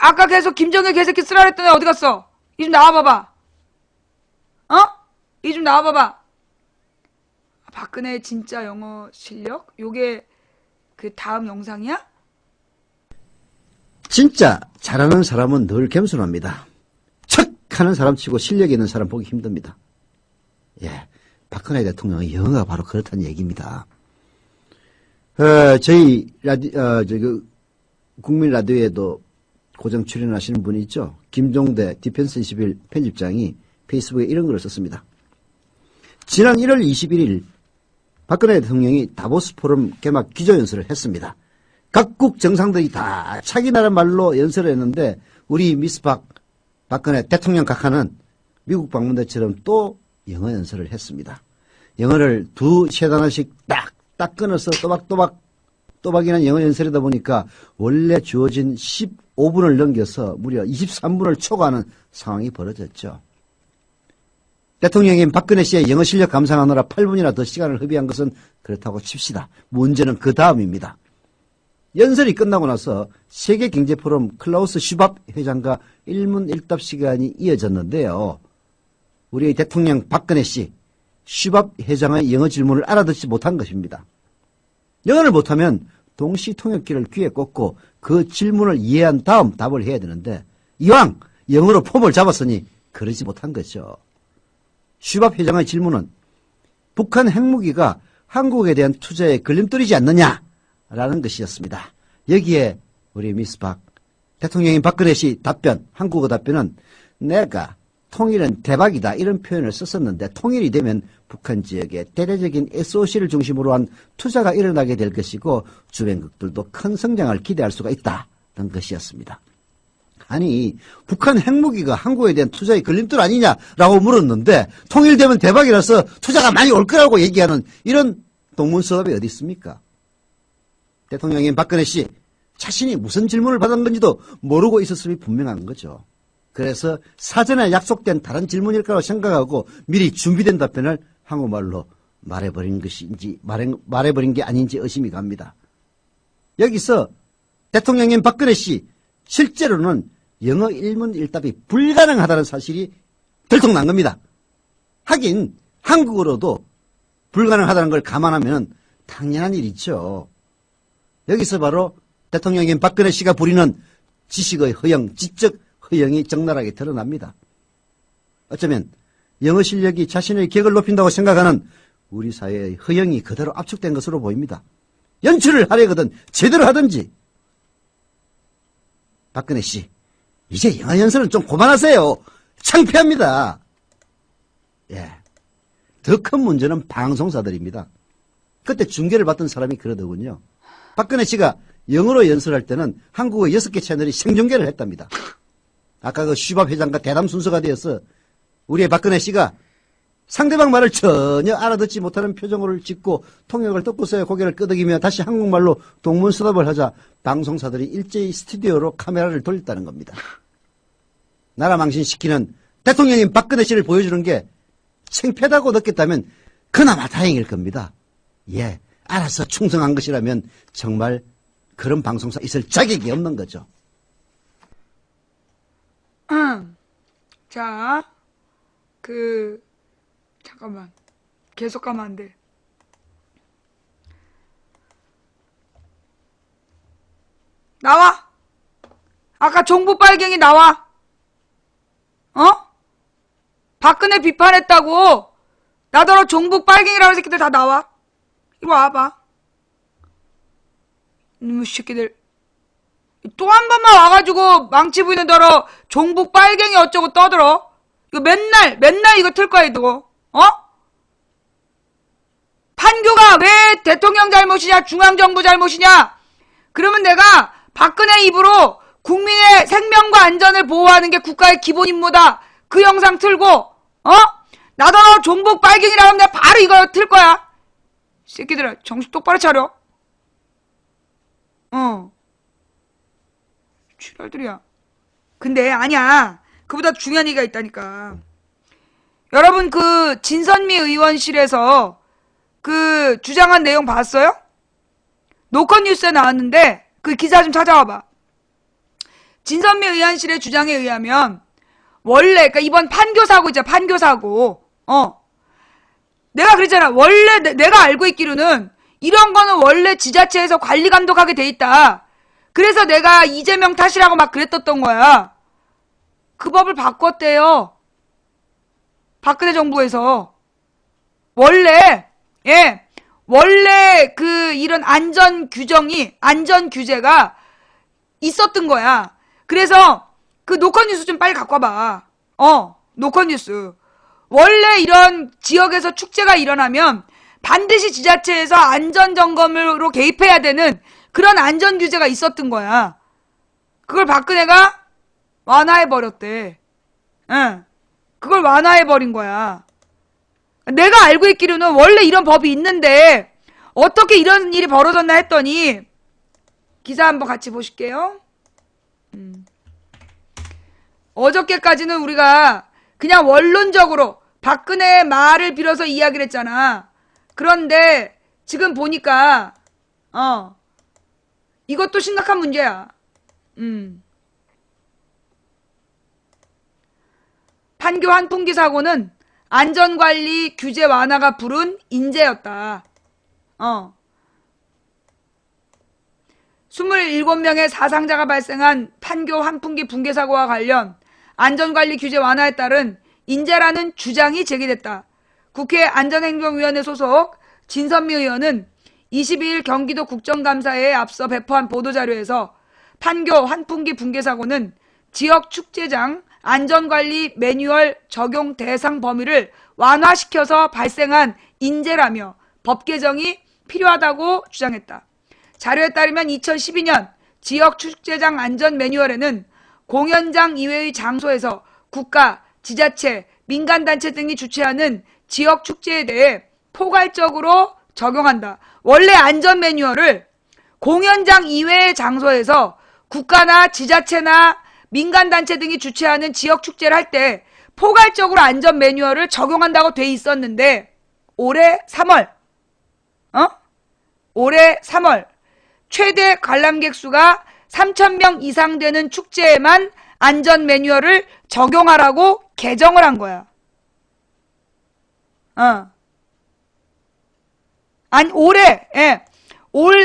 아까 계속 김정일 개새끼 쓰라 그랬던 애 어디 갔어? 이 좀 나와봐봐. 어? 이 좀 나와봐봐. 박근혜 진짜 영어 실력? 요게 그 다음 영상이야? 진짜 잘하는 사람은 늘 겸손합니다. 척 하는 사람 치고 실력 있는 사람 보기 힘듭니다. 예, 박근혜 대통령의 영어가 바로 그렇다는 얘기입니다. 저희 국민 라디오에도 고정 출연하시는 분이 있죠. 김종대 디펜스 21 편집장이 페이스북에 이런 글을 썼습니다. 지난 1월 21일 박근혜 대통령이 다보스 포럼 개막 기조연설을 했습니다. 각국 정상들이 다 자기 나라 말로 연설을 했는데 우리 미스박 박근혜 대통령 각하는 미국 방문대처럼 또 영어 연설을 했습니다. 영어를 두세 단어씩 딱 끊어서 또박이나 영어 연설이다 보니까 원래 주어진 15분을 넘겨서 무려 23분을 초과하는 상황이 벌어졌죠. 대통령인 박근혜 씨의 영어 실력 감상하느라 8분이나 더 시간을 허비한 것은 그렇다고 칩시다. 문제는 그 다음입니다. 연설이 끝나고 나서 세계경제포럼 클라우스 슈밥 회장과 일문일답 시간이 이어졌는데요. 우리 대통령 박근혜 씨, 슈밥 회장의 영어 질문을 알아듣지 못한 것입니다. 영어를 못하면 동시 통역기를 귀에 꽂고 그 질문을 이해한 다음 답을 해야 되는데 이왕 영어로 폼을 잡았으니 그러지 못한 거죠. 슈밥 회장의 질문은 북한 핵무기가 한국에 대한 투자에 걸림돌이지 않느냐라는 것이었습니다. 여기에 우리 미스박 대통령인 박근혜 씨 답변, 한국어 답변은 내가 통일은 대박이다 이런 표현을 썼었는데 통일이 되면 북한 지역에 대대적인 SOC를 중심으로 한 투자가 일어나게 될 것이고 주변국들도 큰 성장을 기대할 수가 있다는 것이었습니다. 아니 북한 핵무기가 한국에 대한 투자의 걸림돌 아니냐라고 물었는데 통일되면 대박이라서 투자가 많이 올 거라고 얘기하는 이런 동문서답이 어디 있습니까? 대통령인 박근혜 씨 자신이 무슨 질문을 받은 건지도 모르고 있었음이 분명한 거죠. 그래서 사전에 약속된 다른 질문일 거라고 생각하고 미리 준비된 답변을 한국말로 말해버린 게 아닌지 의심이 갑니다. 여기서 대통령인 박근혜 씨 실제로는 영어 일문일답이 불가능하다는 사실이 들통난 겁니다. 하긴 한국어로도 불가능하다는 걸 감안하면 당연한 일이죠. 여기서 바로 대통령인 박근혜 씨가 부리는 지식의 허영, 지적 허영이 적나라하게 드러납니다. 어쩌면 영어 실력이 자신의 격을 높인다고 생각하는 우리 사회의 허영이 그대로 압축된 것으로 보입니다. 연출을 하려거든 제대로 하든지. 박근혜 씨, 이제 영어 연설은 좀 그만하세요. 창피합니다. 예. 더 큰 문제는 방송사들입니다. 그때 중계를 받던 사람이 그러더군요. 박근혜 씨가 영어로 연설할 때는 한국어 6개 채널이 생중계를 했답니다. 아까 그 슈밥 회장과 대담 순서가 되어서 우리의 박근혜 씨가 상대방 말을 전혀 알아듣지 못하는 표정을 짓고 통역을 뜯고서야 고개를 끄덕이며 다시 한국말로 동문서답을 하자 방송사들이 일제히 스튜디오로 카메라를 돌렸다는 겁니다. 나라 망신시키는 대통령인 박근혜 씨를 보여주는 게 창피하다고 느꼈다면 그나마 다행일 겁니다. 예, 알아서 충성한 것이라면 정말 그런 방송사 있을 자격이 없는 거죠. 자, 잠깐만. 계속 가면 안 돼. 나와! 아까 정부 빨갱이 나와! 어? 박근혜 비판했다고! 나더러 종북 빨갱이라는 새끼들 다 나와! 이리 와봐. 이놈의 새끼들. 또 한 번만 와가지고 망치 부리는 더러 종북 빨갱이 어쩌고 떠들어? 이거 맨날 이거 틀 거야, 이거. 어? 판교가 왜 대통령 잘못이냐, 중앙정부 잘못이냐? 그러면 내가 박근혜 입으로 국민의 생명과 안전을 보호하는 게 국가의 기본 임무다. 그 영상 틀고, 나더러 종북 빨갱이라고 하면 내가 바로 이거 틀 거야. 새끼들아, 정신 똑바로 차려. 지랄들이야. 근데 아니야. 그보다 중요한 얘기가 있다니까. 여러분 그 진선미 의원실에서 그 주장한 내용 봤어요? 노컷뉴스에 나왔는데 그 기사 좀 찾아와봐. 진선미 의원실의 주장에 의하면 원래 그러니까 이번 판교 사고죠. 판교 사고. 내가 그랬잖아. 원래 내가 알고 있기로는 이런 거는 원래 지자체에서 관리 감독하게 돼 있다. 그래서 내가 이재명 탓이라고 막 그랬었던 거야. 그 법을 바꿨대요. 박근혜 정부에서. 원래 그 이런 안전 규제가 있었던 거야. 그래서 그 노컷뉴스 좀 빨리 갖고 와봐. 노컷뉴스. 원래 이런 지역에서 축제가 일어나면 반드시 지자체에서 안전점검으로 개입해야 되는 그런 안전규제가 있었던 거야. 그걸 박근혜가 완화해버렸대. 그걸 완화해버린 거야. 내가 알고 있기로는 원래 이런 법이 있는데 어떻게 이런 일이 벌어졌나 했더니 기사 한번 같이 보실게요. 어저께까지는 우리가 그냥 원론적으로 박근혜의 말을 빌어서 이야기를 했잖아. 그런데 지금 보니까 이것도 심각한 문제야. 판교 환풍기 사고는 안전관리 규제 완화가 부른 인재였다. 27명의 사상자가 발생한 판교 환풍기 붕괴 사고와 관련 안전관리 규제 완화에 따른 인재라는 주장이 제기됐다. 국회 안전행정위원회 소속 진선미 의원은 22일 경기도 국정감사에 앞서 배포한 보도자료에서 판교 환풍기 붕괴 사고는 지역 축제장 안전관리 매뉴얼 적용 대상 범위를 완화시켜서 발생한 인재라며 법 개정이 필요하다고 주장했다. 자료에 따르면 2012년 지역 축제장 안전 매뉴얼에는 공연장 이외의 장소에서 국가, 지자체, 민간단체 등이 주최하는 지역 축제에 대해 포괄적으로 적용한다. 원래 안전 매뉴얼을 공연장 이외의 장소에서 국가나 지자체나 민간단체 등이 주최하는 지역 축제를 할 때 포괄적으로 안전 매뉴얼을 적용한다고 돼 있었는데 올해 3월 최대 관람객 수가 3,000명 이상 되는 축제에만 안전 매뉴얼을 적용하라고 개정을 한 거야. 아니 올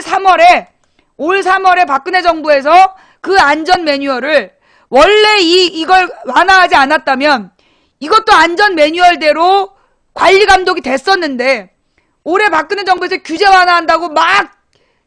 3월에 박근혜 정부에서 그 안전 매뉴얼을 원래 이걸 완화하지 않았다면 이것도 안전 매뉴얼대로 관리 감독이 됐었는데 올해 박근혜 정부에서 규제 완화한다고 막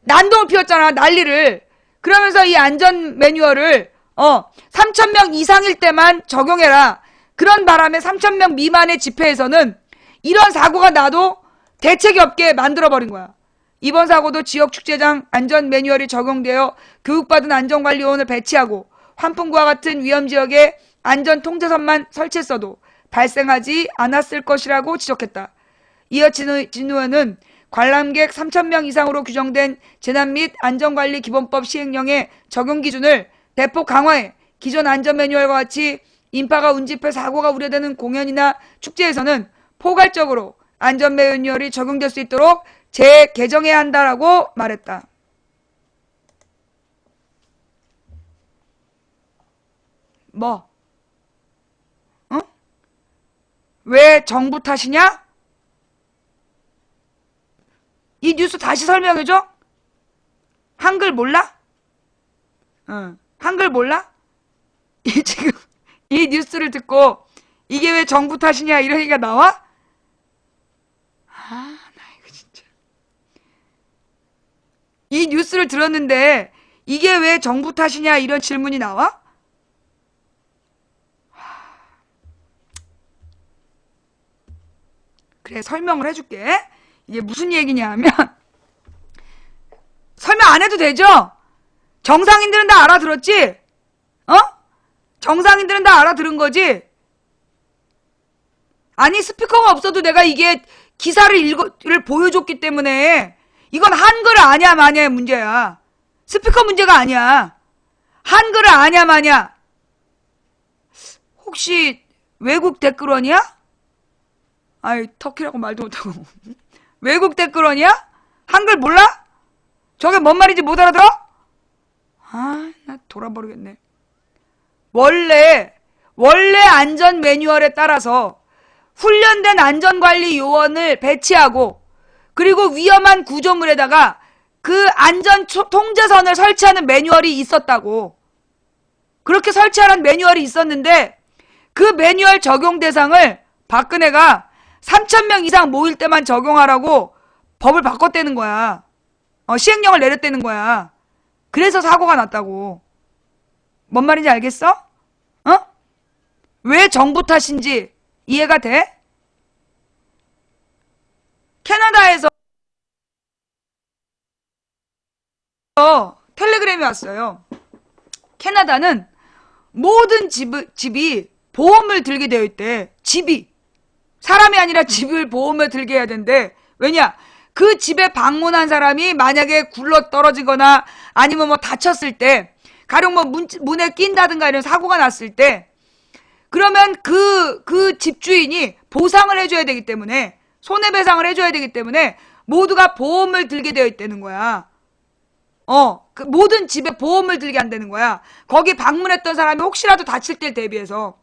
난동을 피웠잖아. 난리를. 그러면서 이 안전 매뉴얼을 3,000명 이상일 때만 적용해라. 그런 바람에 3,000명 미만의 집회에서는 이런 사고가 나도 대책이 없게 만들어버린 거야. 이번 사고도 지역 축제장 안전 매뉴얼이 적용되어 교육받은 안전관리원을 배치하고 환풍구와 같은 위험지역에 안전 통제선만 설치했어도 발생하지 않았을 것이라고 지적했다. 이어 진 의원은 관람객 3,000명 이상으로 규정된 재난 및 안전관리 기본법 시행령의 적용 기준을 대폭 강화해 기존 안전 매뉴얼과 같이 인파가 운집해 사고가 우려되는 공연이나 축제에서는 포괄적으로 안전 매뉴얼이 적용될 수 있도록 재개정해야 한다라고 말했다. 뭐? 왜 정부 탓이냐? 이 뉴스 다시 설명해줘? 한글 몰라? 한글 몰라? 지금 이 뉴스를 듣고 이게 왜 정부 탓이냐 이런 얘기가 나와? 나 이거 진짜. 이 뉴스를 들었는데 이게 왜 정부 탓이냐 이런 질문이 나와? 그래, 설명을 해줄게. 이게 무슨 얘기냐 하면 설명 안 해도 되죠? 정상인들은 다 알아들었지? 정상인들은 다 알아들은 거지? 아니 스피커가 없어도 내가 이게 기사를 보여줬기 때문에 이건 한글을 아냐 마냐의 문제야. 스피커 문제가 아니야. 한글을 아냐 마냐. 혹시 외국 댓글원이야? 아이, 터키라고 말도 못하고. 외국 댓글원이야? 한글 몰라? 저게 뭔 말인지 못 알아들어? 아, 나 돌아버리겠네. 원래 안전 매뉴얼에 따라서 훈련된 안전관리 요원을 배치하고 그리고 위험한 구조물에다가 그 안전 통제선을 설치하는 매뉴얼이 있었다고. 그렇게 설치하는 매뉴얼이 있었는데 그 매뉴얼 적용 대상을 박근혜가 3,000명 이상 모일 때만 적용하라고 법을 바꿨다는 거야. 시행령을 내렸다는 거야. 그래서 사고가 났다고. 뭔 말인지 알겠어? 왜 정부 탓인지 이해가 돼? 캐나다에서 텔레그램이 왔어요. 캐나다는 모든 집이 보험을 들게 되어 있대. 집이. 사람이 아니라 집을 보험을 들게 해야 된대. 왜냐? 그 집에 방문한 사람이 만약에 굴러 떨어지거나 아니면 뭐 다쳤을 때, 가령 뭐 문에 낀다든가 이런 사고가 났을 때, 그러면 그 집주인이 보상을 해줘야 되기 때문에, 손해배상을 해줘야 되기 때문에 모두가 보험을 들게 되어 있다는 거야. 그 모든 집에 보험을 들게 한다는 거야. 거기 방문했던 사람이 혹시라도 다칠 때 대비해서.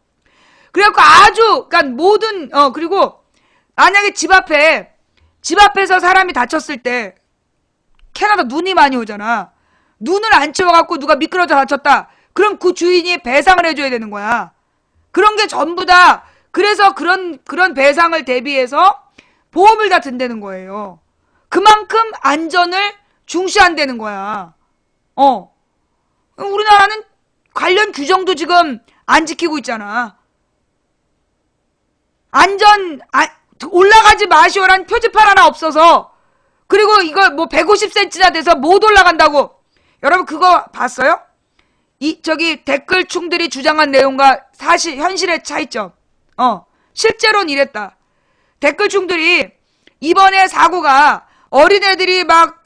그래갖고 그러니까 모든, 그리고 만약에 집 앞에서 사람이 다쳤을 때, 캐나다 눈이 많이 오잖아. 눈을 안 치워갖고 누가 미끄러져 다쳤다. 그럼 그 주인이 배상을 해줘야 되는 거야. 그런 게 전부 다, 그래서 그런 배상을 대비해서 보험을 다 든다는 거예요. 그만큼 안전을 중시한다는 거야. 우리나라는 관련 규정도 지금 안 지키고 있잖아. 올라가지 마시오란 표지판 하나 없어서, 그리고 이거 뭐 150cm나 돼서 못 올라간다고. 여러분 그거 봤어요? 댓글충들이 주장한 내용과 현실의 차이점. 실제로는 이랬다. 댓글충들이 이번에 사고가 어린애들이 막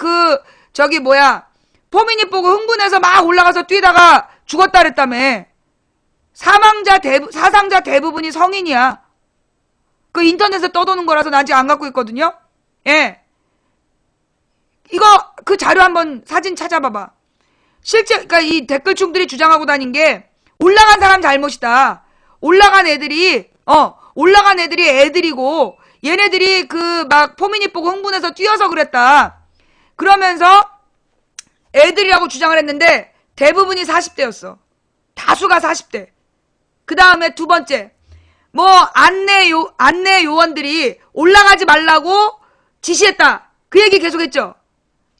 포미닛 보고 흥분해서 막 올라가서 뛰다가 죽었다 그랬다며. 사상자 대부분이 성인이야. 그 인터넷에 떠도는 거라서 난 아직 안 갖고 있거든요. 예. 이거 그 자료 한번 사진 찾아봐봐. 그러니까 이 댓글충들이 주장하고 다닌 게 올라간 사람 잘못이다. 올라간 애들이 애들이고 얘네들이 포미닛 보고 흥분해서 뛰어서 그랬다. 그러면서 애들이라고 주장을 했는데 대부분이 40대였어. 다수가 40대. 그 다음에 두 번째, 안내 요원들이 올라가지 말라고 지시했다. 그 얘기 계속했죠.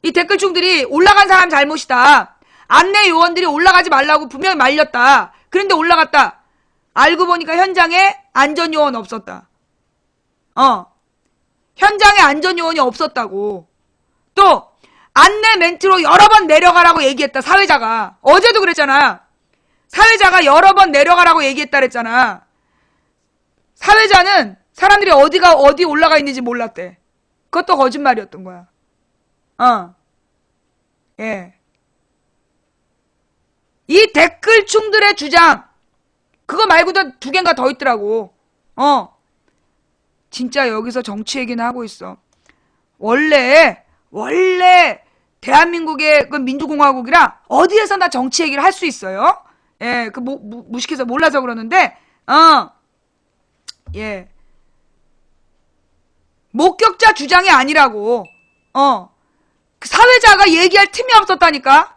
이 댓글충들이 올라간 사람 잘못이다. 안내 요원들이 올라가지 말라고 분명히 말렸다. 그런데 올라갔다. 알고 보니까 현장에 안전요원 없었다. 현장에 안전요원이 없었다고. 또 안내 멘트로 여러 번 내려가라고 얘기했다. 사회자가. 어제도 그랬잖아. 사회자가 여러 번 내려가라고 얘기했다 그랬잖아. 사회자는 사람들이 어디 올라가 있는지 몰랐대. 그것도 거짓말이었던 거야. 예. 이 댓글충들의 주장, 그거 말고도 두 개인가 더 있더라고. 진짜 여기서 정치 얘기는 하고 있어. 원래 대한민국의 그 민주공화국이라 어디에서나 정치 얘기를 할 수 있어요. 예, 무식해서 몰라서 그러는데, 예. 목격자 주장이 아니라고. 그 사회자가 얘기할 틈이 없었다니까.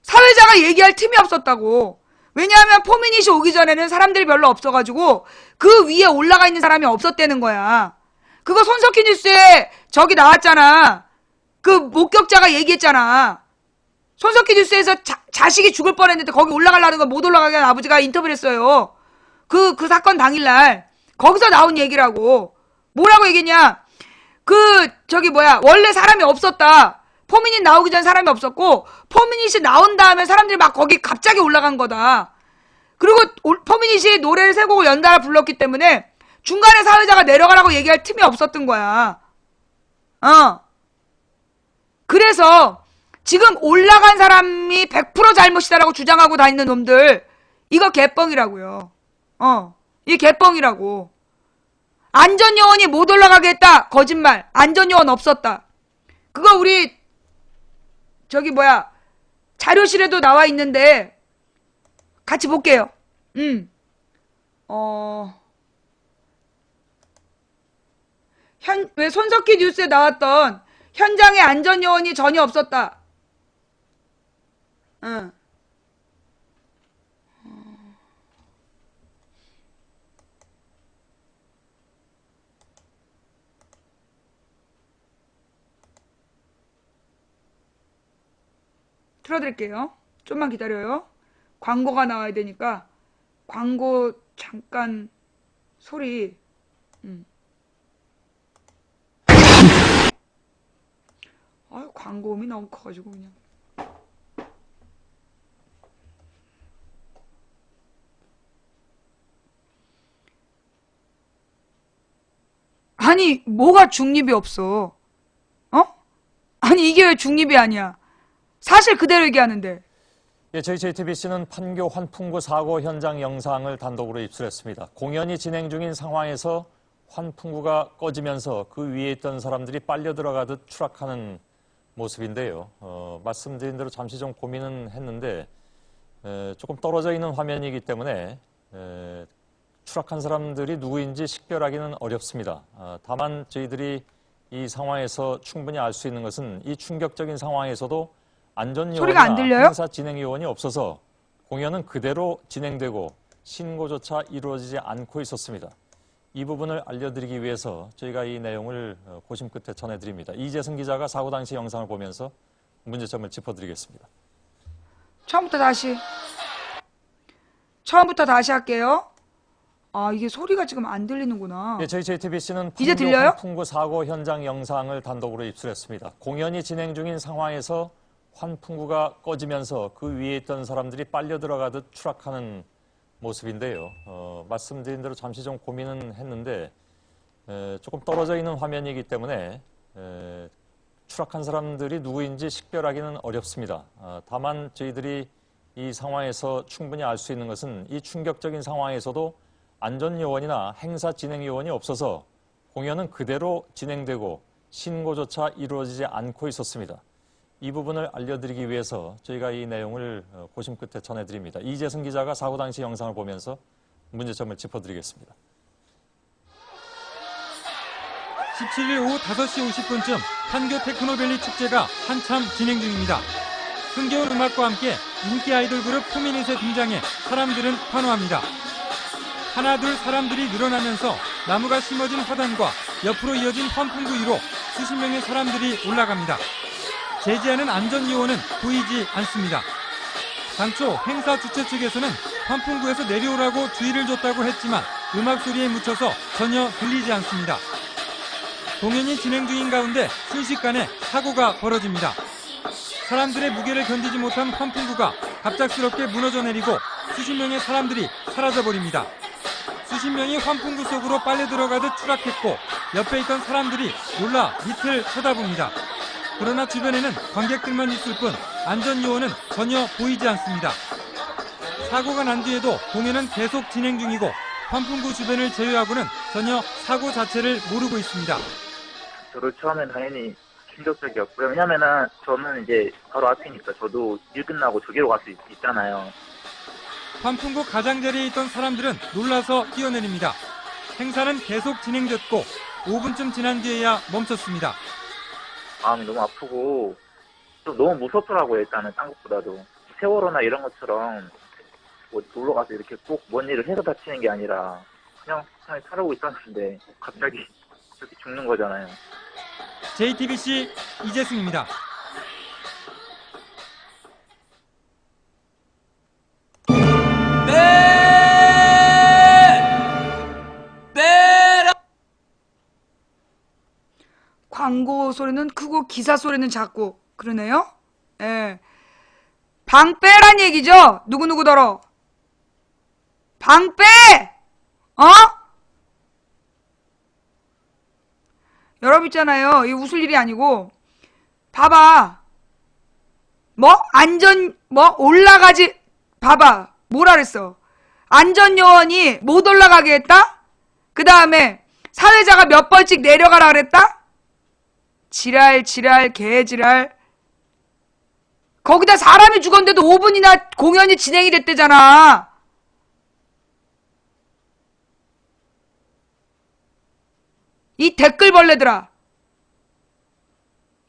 사회자가 얘기할 틈이 없었다고. 왜냐하면 포미닛이 오기 전에는 사람들이 별로 없어가지고 그 위에 올라가 있는 사람이 없었다는 거야. 그거 손석희 뉴스에 저기 나왔잖아. 그 목격자가 얘기했잖아. 손석희 뉴스에서 자식이 죽을 뻔했는데 거기 올라가려는 거 못 올라가게 한 아버지가 인터뷰를 했어요. 그 사건 당일날. 거기서 나온 얘기라고. 뭐라고 얘기했냐. 원래 사람이 없었다. 포미닛 나오기 전 사람이 없었고, 포미닛이 나온 다음에 사람들이 막 거기 갑자기 올라간 거다. 그리고 포미닛이 노래를 세 곡을 연달아 불렀기 때문에 중간에 사회자가 내려가라고 얘기할 틈이 없었던 거야. 그래서 지금 올라간 사람이 100% 잘못이다라고 주장하고 다니는 놈들, 이거 개뻥이라고요. 이게 개뻥이라고. 안전요원이 못 올라가게 했다. 거짓말. 안전요원 없었다. 그거 우리 저기 뭐야 자료실에도 나와 있는데 같이 볼게요. 왜 손석희 뉴스에 나왔던 현장에 안전요원이 전혀 없었다. 응. 틀어드릴게요. 좀만 기다려요. 광고가 나와야 되니까 광고 잠깐 소리. 아유, 광고음이 너무 커가지고 그냥. 아니, 뭐가 중립이 없어? 어? 아니, 이게 왜 중립이 아니야? 사실 그대로 얘기하는데. 예, 저희 JTBC는 판교 환풍구 사고 현장 영상을 단독으로 입수했습니다. 공연이 진행 중인 상황에서 환풍구가 꺼지면서 그 위에 있던 사람들이 빨려 들어가듯 추락하는 모습인데요. 말씀드린 대로 잠시 좀 고민은 했는데 조금 떨어져 있는 화면이기 때문에 추락한 사람들이 누구인지 식별하기는 어렵습니다. 다만 저희들이 이 상황에서 충분히 알 수 있는 것은 이 충격적인 상황에서도 소리가 안 안전요원이나 들려요? 행사 진행 요원이 없어서 공연은 그대로 진행되고 신고조차 이루어지지 않고 있었습니다. 이 부분을 알려드리기 위해서 저희가 이 내용을 고심 끝에 전해드립니다. 이재승 기자가 사고 당시 영상을 보면서 문제점을 짚어드리겠습니다. 처음부터 다시 할게요. 아, 이게 소리가 지금 안 들리는구나. 예, 저희 JTBC는 이제 판교 들려요? 환풍구 사고 현장 영상을 단독으로 입수했습니다. 공연이 진행 중인 상황에서 환풍구가 꺼지면서 그 위에 있던 사람들이 빨려 들어가듯 추락하는 모습인데요. 말씀드린 대로 잠시 좀 고민은 했는데 조금 떨어져 있는 화면이기 때문에 추락한 사람들이 누구인지 식별하기는 어렵습니다. 다만 저희들이 이 상황에서 충분히 알 수 있는 것은 이 충격적인 상황에서도 안전요원이나 행사 진행요원이 없어서 공연은 그대로 진행되고 신고조차 이루어지지 않고 있었습니다. 이 부분을 알려드리기 위해서 저희가 이 내용을 고심 끝에 전해드립니다. 이재승 기자가 사고 당시 영상을 보면서 문제점을 짚어드리겠습니다. 17일 오후 5시 50분쯤 판교 테크노밸리 축제가 한참 진행 중입니다. 흥겨운 음악과 함께 인기 아이돌 그룹 푸미닛에 등장해 사람들은 환호합니다. 하나둘 사람들이 늘어나면서 나무가 심어진 화단과 옆으로 이어진 환풍구 위로 수십 명의 사람들이 올라갑니다. 제지하는 안전요원은 보이지 않습니다. 당초 행사 주최 측에서는 환풍구에서 내려오라고 주의를 줬다고 했지만 음악 소리에 묻혀서 전혀 들리지 않습니다. 공연이 진행 중인 가운데 순식간에 사고가 벌어집니다. 사람들의 무게를 견디지 못한 환풍구가 갑작스럽게 무너져 내리고 수십 명의 사람들이 사라져버립니다. 수십 명이 환풍구 속으로 빨려 들어가듯 추락했고 옆에 있던 사람들이 놀라 밑을 쳐다봅니다. 그러나 주변에는 관객들만 있을 뿐 안전요원은 전혀 보이지 않습니다. 사고가 난 뒤에도 공연은 계속 진행 중이고 환풍구 주변을 제외하고는 전혀 사고 자체를 모르고 있습니다. 저도 처음엔 당연히 충격적이었고요. 왜냐면은 저는 이제 바로 앞이니까 저도 일 끝나고 저기로 갈 수 있잖아요. 환풍구 가장자리에 있던 사람들은 놀라서 뛰어내립니다. 행사는 계속 진행됐고 5분쯤 지난 뒤에야 멈췄습니다. 마음이 너무 아프고 좀 너무 무섭더라고요. 일단은 딴 것보다도. 세월호나 이런 것처럼 뭐 놀러 가서 이렇게 꼭 뭔 일을 해서 다치는 게 아니라 그냥 살아오고 있었는데 갑자기 이렇게 죽는 거잖아요. JTBC 이재승입니다. 광고 소리는 크고 기사 소리는 작고 그러네요. 예. 방 빼란 얘기죠. 누구누구더러. 방 빼! 여러분 있잖아요. 이거 웃을 일이 아니고 봐봐. 올라가지. 봐봐. 뭐라 그랬어. 안전요원이 못 올라가게 했다? 그 다음에 사회자가 몇 번씩 내려가라 그랬다? 지랄, 개지랄. 거기다 사람이 죽었는데도 5분이나 공연이 진행이 됐대잖아. 이 댓글벌레들아.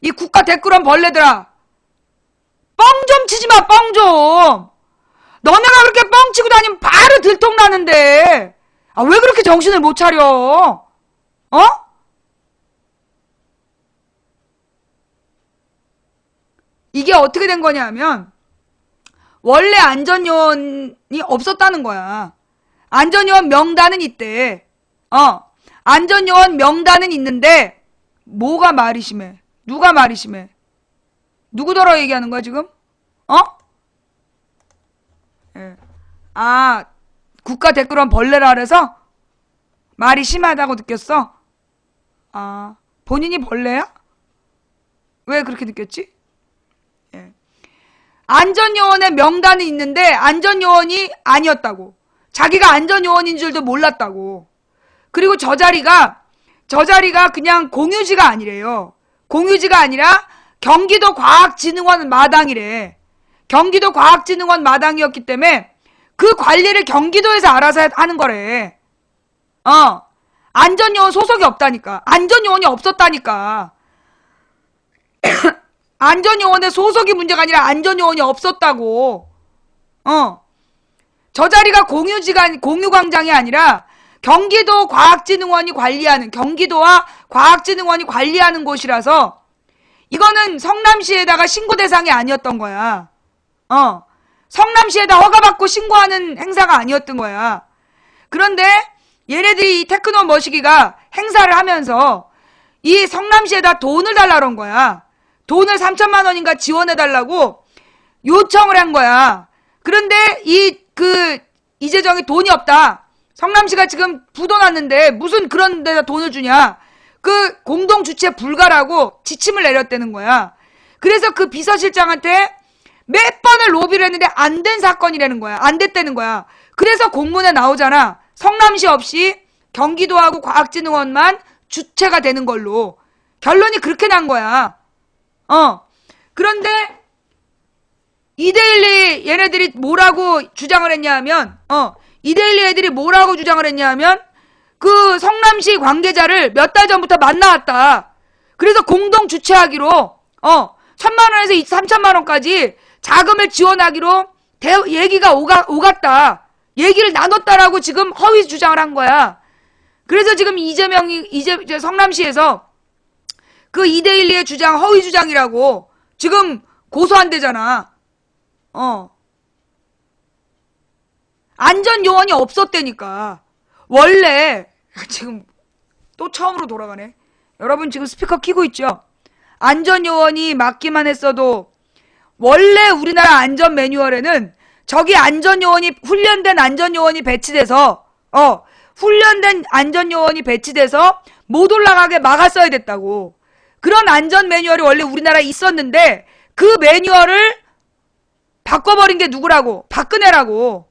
이 국가 댓글원 벌레들아. 뻥 좀 치지 마, 뻥 좀. 너네가 그렇게 뻥 치고 다니면 바로 들통나는데. 아, 왜 그렇게 정신을 못 차려? 어? 이게 어떻게 된 거냐 하면, 원래 안전요원이 없었다는 거야. 안전요원 명단은 있대. 안전요원 명단은 있는데, 뭐가 말이 심해? 누가 말이 심해? 누구더러 얘기하는 거야, 지금? 예. 아, 국가 댓글원 벌레라 그래서? 말이 심하다고 느꼈어? 아, 본인이 벌레야? 왜 그렇게 느꼈지? 예. 안전요원의 명단은 있는데, 안전요원이 아니었다고. 자기가 안전요원인 줄도 몰랐다고. 그리고 저 자리가 그냥 공유지가 아니래요. 공유지가 아니라 경기도 과학진흥원 마당이래. 경기도 과학진흥원 마당이었기 때문에 그 관리를 경기도에서 알아서 하는 거래. 안전요원 소속이 없다니까. 안전요원이 없었다니까. 안전요원의 소속이 문제가 아니라 안전요원이 없었다고. 저 자리가 공유광장이 아니라 경기도 과학진흥원이 관리하는, 경기도와 과학진흥원이 관리하는 곳이라서 이거는 성남시에다가 신고 대상이 아니었던 거야. 성남시에다 허가받고 신고하는 행사가 아니었던 거야. 그런데 얘네들이 이 테크노 머시기가 행사를 하면서 이 성남시에다 돈을 달라 그런 거야. 돈을 3천만 원인가 지원해달라고 요청을 한 거야. 그런데 이재정이 돈이 없다. 성남시가 지금 부도 났는데 무슨 그런 데다 돈을 주냐. 그 공동 주최 불가라고 지침을 내렸다는 거야. 그래서 그 비서실장한테 몇 번을 로비를 했는데 안 된 사건이라는 거야. 안 됐다는 거야. 그래서 공문에 나오잖아. 성남시 없이 경기도하고 과학진흥원만 주체가 되는 걸로. 결론이 그렇게 난 거야. 그런데 이데일리 얘네들이 뭐라고 주장을 했냐 하면 이데일리 애들이 뭐라고 주장을 했냐 하면 그 성남시 관계자를 몇 달 전부터 만나왔다. 그래서 공동 주최하기로 1,000만 원에서 3천만 원까지 자금을 지원하기로 얘기가 오갔다. 얘기를 나눴다라고 지금 허위 주장을 한 거야. 그래서 지금 성남시에서 그 이데일리의 주장 허위 주장이라고 지금 고소한대잖아. 안전요원이 없었다니까. 원래 지금 또 처음으로 돌아가네. 여러분 지금 스피커 켜고 있죠? 안전요원이 맡기만 했어도 원래 우리나라 안전 매뉴얼에는 저기 훈련된 안전요원이 배치돼서 못 올라가게 막았어야 됐다고. 그런 안전 매뉴얼이 원래 우리나라에 있었는데 그 매뉴얼을 바꿔버린 게 누구라고? 박근혜라고.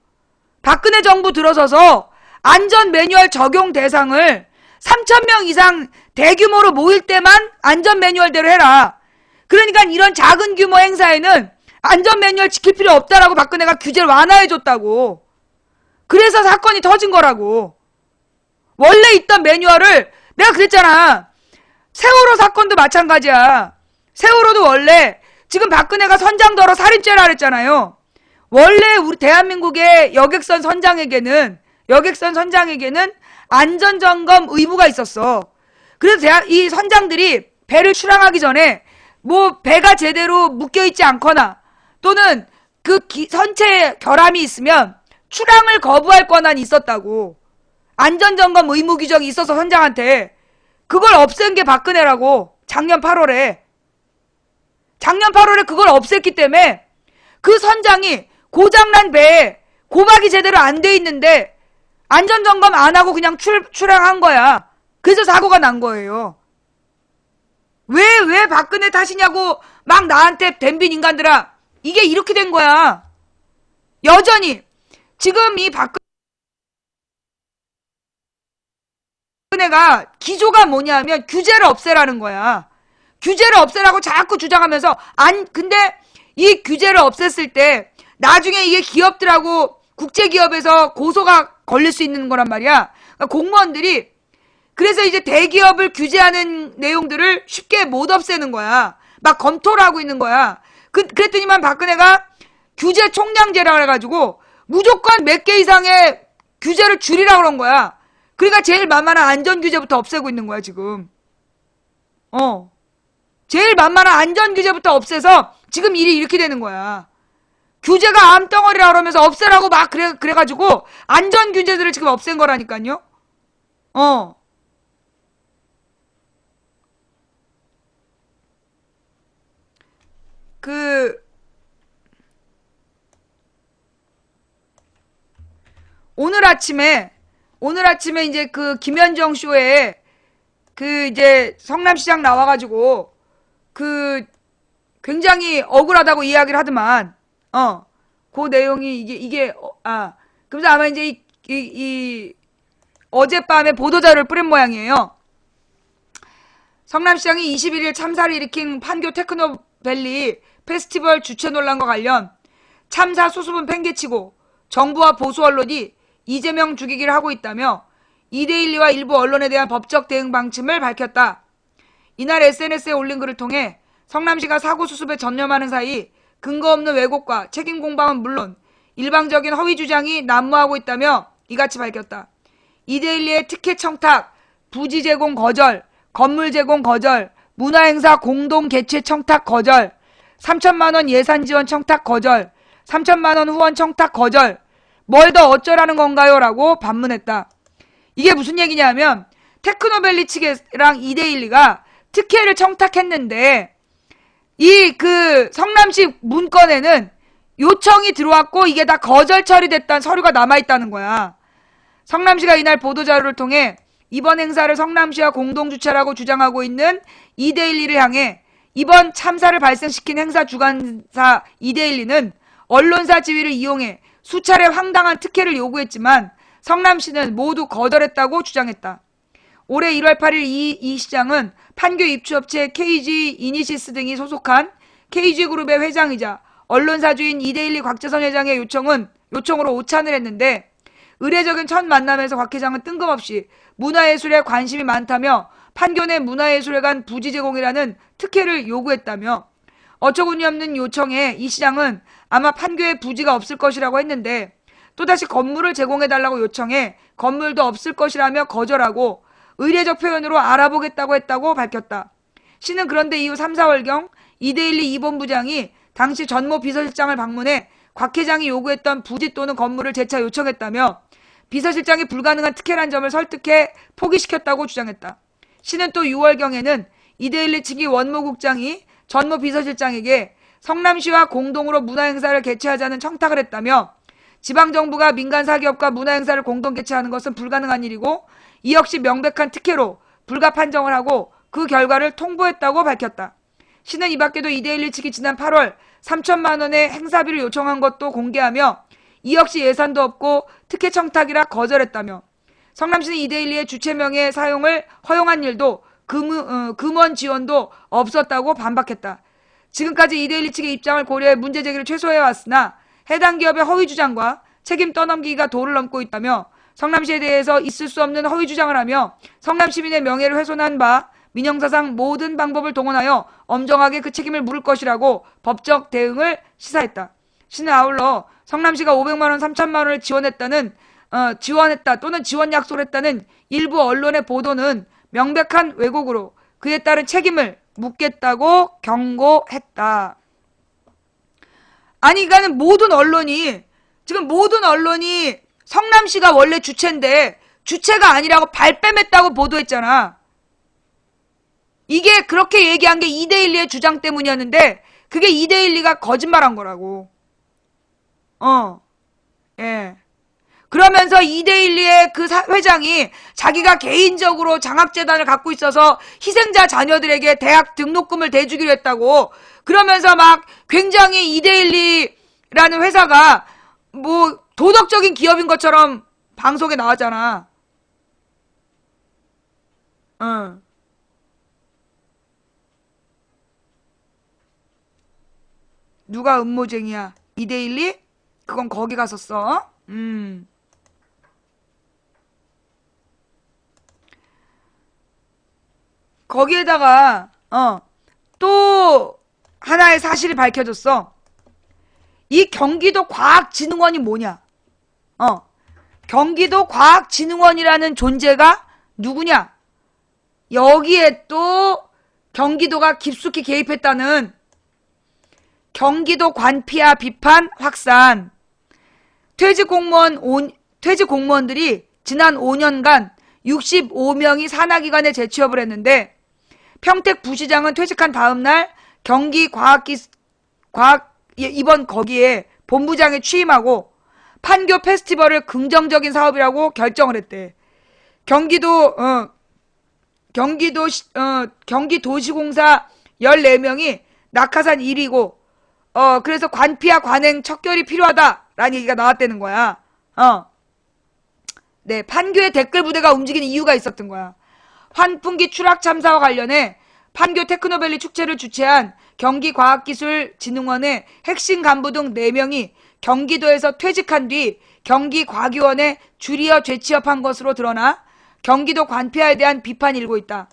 박근혜 정부 들어서서 안전 매뉴얼 적용 대상을 3,000명 이상 대규모로 모일 때만 안전 매뉴얼대로 해라. 그러니까 이런 작은 규모 행사에는 안전 매뉴얼 지킬 필요 없다라고 박근혜가 규제를 완화해줬다고. 그래서 사건이 터진 거라고. 원래 있던 매뉴얼을 내가 그랬잖아. 세월호 사건도 마찬가지야. 세월호도 원래 지금 박근혜가 선장더러 살인죄라 그랬잖아요. 원래 우리 대한민국의 여객선 선장에게는 안전점검 의무가 있었어. 그래서 이 선장들이 배를 출항하기 전에 뭐 배가 제대로 묶여있지 않거나 또는 그 선체에 결함이 있으면 출항을 거부할 권한이 있었다고. 안전점검 의무 규정이 있어서 선장한테. 그걸 없앤 게 박근혜라고. 작년 8월에 그걸 없앴기 때문에 그 선장이 고장난 배에 고막이 제대로 안 돼 있는데 안전점검 안 하고 그냥 출항한 거야. 그래서 사고가 난 거예요. 왜 박근혜 탓이냐고 막 나한테 덤빈 인간들아. 이게 이렇게 된 거야. 여전히 지금 이 박근혜 박근혜가 기조가 뭐냐면 규제를 없애라는 거야. 규제를 없애라고 자꾸 주장하면서 근데 이 규제를 없앴을 때 나중에 이게 기업들하고 국제기업에서 고소가 걸릴 수 있는 거란 말이야. 그러니까 공무원들이 그래서 이제 대기업을 규제하는 내용들을 쉽게 못 없애는 거야. 막 검토를 하고 있는 거야. 그랬더니만 박근혜가 규제 총량제라 해가지고 무조건 몇 개 이상의 규제를 줄이라 그런 거야. 그러니까 제일 만만한 안전규제부터 없애고 있는 거야, 지금. 제일 만만한 안전규제부터 없애서 지금 일이 이렇게 되는 거야. 규제가 암덩어리라 그러면서 없애라고 막 그래가지고 안전규제들을 지금 없앤 거라니까요. 오늘 아침에 이제 그 김현정 쇼에 그 이제 성남시장 나와가지고 그 굉장히 억울하다고 이야기를 하더만, 그 내용이 그래서 아마 이제 이 어젯밤에 보도자료를 뿌린 모양이에요. 성남시장이 21일 참사를 일으킨 판교 테크노밸리 페스티벌 주최 논란과 관련 참사 수습은 팽개치고 정부와 보수 언론이 이재명 죽이기를 하고 있다며 이데일리와 일부 언론에 대한 법적 대응 방침을 밝혔다. 이날 SNS에 올린 글을 통해 성남시가 사고 수습에 전념하는 사이 근거 없는 왜곡과 책임 공방은 물론 일방적인 허위 주장이 난무하고 있다며 이같이 밝혔다. 이데일리의 특혜 청탁, 부지 제공 거절, 건물 제공 거절, 문화행사 공동 개최 청탁 거절, 3천만 원 예산 지원 청탁 거절, 3천만 원 후원 청탁 거절, 뭘 더 어쩌라는 건가요? 라고 반문했다. 이게 무슨 얘기냐면 테크노밸리 측이랑 이데일리가 특혜를 청탁했는데 이 그 성남시 문건에는 요청이 들어왔고 이게 다 거절 처리됐다는 서류가 남아있다는 거야. 성남시가 이날 보도자료를 통해 이번 행사를 성남시와 공동주최라고 주장하고 있는 이데일리를 향해 이번 참사를 발생시킨 행사 주관사 이데일리는 언론사 지위를 이용해 수차례 황당한 특혜를 요구했지만 성남시는 모두 거절했다고 주장했다. 올해 1월 8일 이 시장은 판교 입주업체 KG 이니시스 등이 소속한 KG그룹의 회장이자 언론사주인 이데일리 곽재선 회장의 요청으로 오찬을 했는데 의례적인 첫 만남에서 곽 회장은 뜬금없이 문화예술에 관심이 많다며 판교 내 문화예술회관 부지 제공이라는 특혜를 요구했다며 어처구니 없는 요청에 이 시장은 아마 판교에 부지가 없을 것이라고 했는데 또다시 건물을 제공해달라고 요청해 건물도 없을 것이라며 거절하고 의례적 표현으로 알아보겠다고 했다고 밝혔다. 시는 그런데 이후 3, 4월경 이데일리 이본부장이 당시 전모 비서실장을 방문해 곽 회장이 요구했던 부지 또는 건물을 재차 요청했다며 비서실장이 불가능한 특혜란 점을 설득해 포기시켰다고 주장했다. 시는 또 6월경에는 이데일리 측이 원모국장이 전모 비서실장에게 성남시와 공동으로 문화행사를 개최하자는 청탁을 했다며 지방정부가 민간 사기업과 문화행사를 공동 개최하는 것은 불가능한 일이고 이 역시 명백한 특혜로 불가 판정을 하고 그 결과를 통보했다고 밝혔다. 시는 이 밖에도 이데일리 측이 지난 8월 3천만 원의 행사비를 요청한 것도 공개하며 이 역시 예산도 없고 특혜 청탁이라 거절했다며 성남시는 이데일리의 주체명의 사용을 허용한 일도 금원 지원도 없었다고 반박했다. 지금까지 이데일리 측의 입장을 고려해 문제 제기를 최소화해왔으나 해당 기업의 허위 주장과 책임 떠넘기기가 도를 넘고 있다며 성남시에 대해서 있을 수 없는 허위 주장을 하며 성남 시민의 명예를 훼손한 바 민형사상 모든 방법을 동원하여 엄정하게 그 책임을 물을 것이라고 법적 대응을 시사했다. 시는 아울러 성남시가 500만 원, 3천만 원을 지원했다 또는 지원 약속을 했다는 일부 언론의 보도는 명백한 왜곡으로 그에 따른 책임을 묻겠다고 경고했다. 아니 그러니까는 모든 언론이 성남시가 원래 주체인데 주체가 아니라고 발뺌했다고 보도했잖아. 이게 그렇게 얘기한 게 이데일리의 주장 때문이었는데 그게 이데일리가 거짓말한 거라고. 예. 그러면서 이데일리의 그 회장이 자기가 개인적으로 장학재단을 갖고 있어서 희생자 자녀들에게 대학 등록금을 대주기로 했다고 그러면서 막 굉장히 이데일리라는 회사가 뭐 도덕적인 기업인 것처럼 방송에 나왔잖아. 누가 음모쟁이야? 이데일리? 그건 거기 가서 써. 거기에다가 또 하나의 사실이 밝혀졌어. 이 경기도 과학진흥원이 뭐냐? 경기도 과학진흥원이라는 존재가 누구냐? 여기에 또 경기도가 깊숙이 개입했다는 경기도 관피아 비판 확산. 퇴직 공무원들이 지난 5년간 65명이 산하기관에 재취업을 했는데 평택 부시장은 퇴직한 다음 날 이번 거기에 본부장에 취임하고 판교 페스티벌을 긍정적인 사업이라고 결정을 했대. 경기도시공사 14명이 낙하산 1위고 그래서 관피아 관행 척결이 필요하다라는 얘기가 나왔다는 거야. 네, 판교의 댓글 부대가 움직이는 이유가 있었던 거야. 환풍기 추락 참사와 관련해 판교 테크노밸리 축제를 주최한 경기과학기술진흥원의 핵심 간부 등 4명이 경기도에서 퇴직한 뒤 경기과기원에 줄이어 재취업한 것으로 드러나 경기도 관피아에 대한 비판이 일고 있다.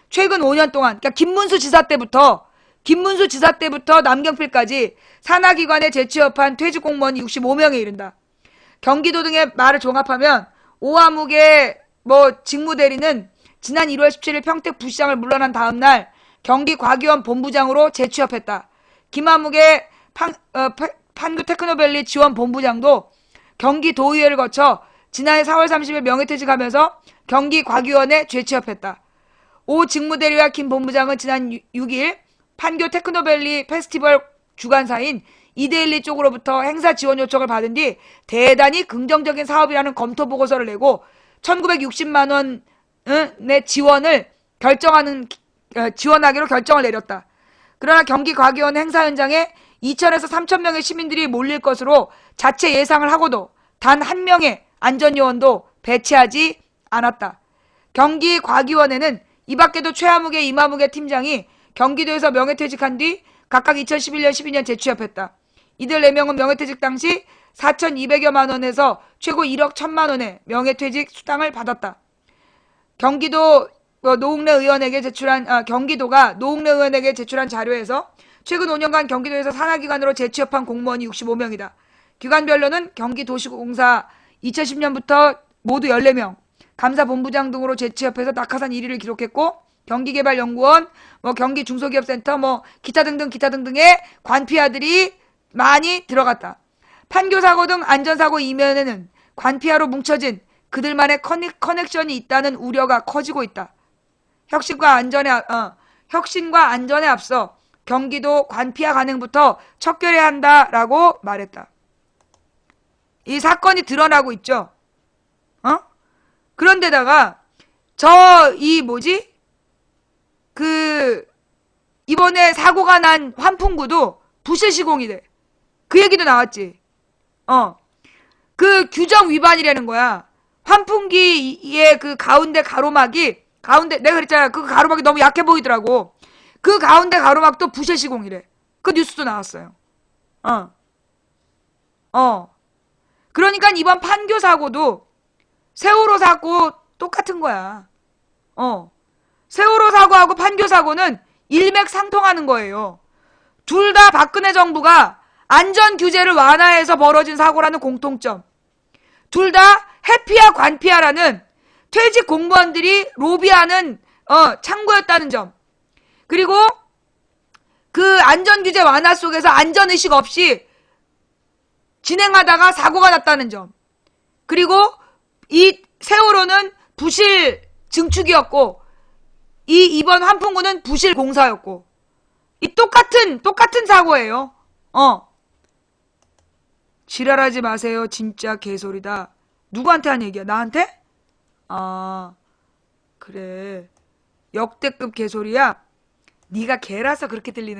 최근 5년 동안, 그러니까 김문수 지사 때부터 남경필까지 산하기관에 재취업한 퇴직 공무원이 65명에 이른다. 경기도 등의 말을 종합하면 오화묵의 직무대리는 지난 1월 17일 평택 부시장을 물러난 다음 날 경기과기원 본부장으로 재취업했다. 김화묵의 판교 테크노밸리 지원 본부장도 경기도의회를 거쳐 지난해 4월 30일 명예퇴직하면서 경기과기원에 재취업했다. 오 직무대리와 김 본부장은 지난 6일 판교 테크노밸리 페스티벌 주관사인 이데일리 쪽으로부터 행사 지원 요청을 받은 뒤 대단히 긍정적인 사업이라는 검토 보고서를 내고 1960만 원의 지원하기로 결정을 내렸다. 그러나 경기과기원 행사 현장에 2천에서 3천 명의 시민들이 몰릴 것으로 자체 예상을 하고도 단 한 명의 안전요원도 배치하지 않았다. 경기과기원에는 이 밖에도 최하묵의 임하묵의 팀장이 경기도에서 명예퇴직한 뒤 각각 2011년, 12년 재취업했다. 이들 4명은 명예퇴직 당시 4,200여만 원에서 최고 1억 1,000만 원의 명예퇴직 수당을 받았다. 경기도가 노웅래 의원에게 제출한 자료에서 최근 5년간 경기도에서 산하기관으로 재취업한 공무원이 65명이다. 기관별로는 경기도시공사 2010년부터 모두 14명, 감사본부장 등으로 재취업해서 낙하산 1위를 기록했고 경기개발연구원, 경기중소기업센터, 기타 등등의 관피아들이 많이 들어갔다. 판교사고 등 안전사고 이면에는 관피아로 뭉쳐진 그들만의 커넥션이 있다는 우려가 커지고 있다. 혁신과 안전에 앞서 경기도 관피아 관행부터 척결해야 한다라고 말했다. 이 사건이 드러나고 있죠. 그런데다가 이번에 사고가 난 환풍구도 부실 시공이래. 그 얘기도 나왔지. 그 규정 위반이라는 거야. 환풍기의 그 가운데 가로막이 내가 그랬잖아. 그 가로막이 너무 약해 보이더라고. 그 가운데 가로막도 부실 시공이래. 그 뉴스도 나왔어요. 그러니까 이번 판교 사고도 세월호 사고 똑같은 거야. 세월호 사고하고 판교 사고는 일맥상통하는 거예요. 둘 다 박근혜 정부가 안전 규제를 완화해서 벌어진 사고라는 공통점. 둘 다 해피아 관피아라는 퇴직 공무원들이 로비하는 창구였다는 점. 그리고 그 안전 규제 완화 속에서 안전의식 없이 진행하다가 사고가 났다는 점. 그리고 이 세월호는 부실 증축이었고 이번 환풍구는 부실 공사였고 이 똑같은 사고예요. 지랄하지 마세요. 진짜 개소리다. 누구한테 한 얘기야? 나한테? 그래. 역대급 개소리야? 네가 개라서 그렇게 들리는 거야.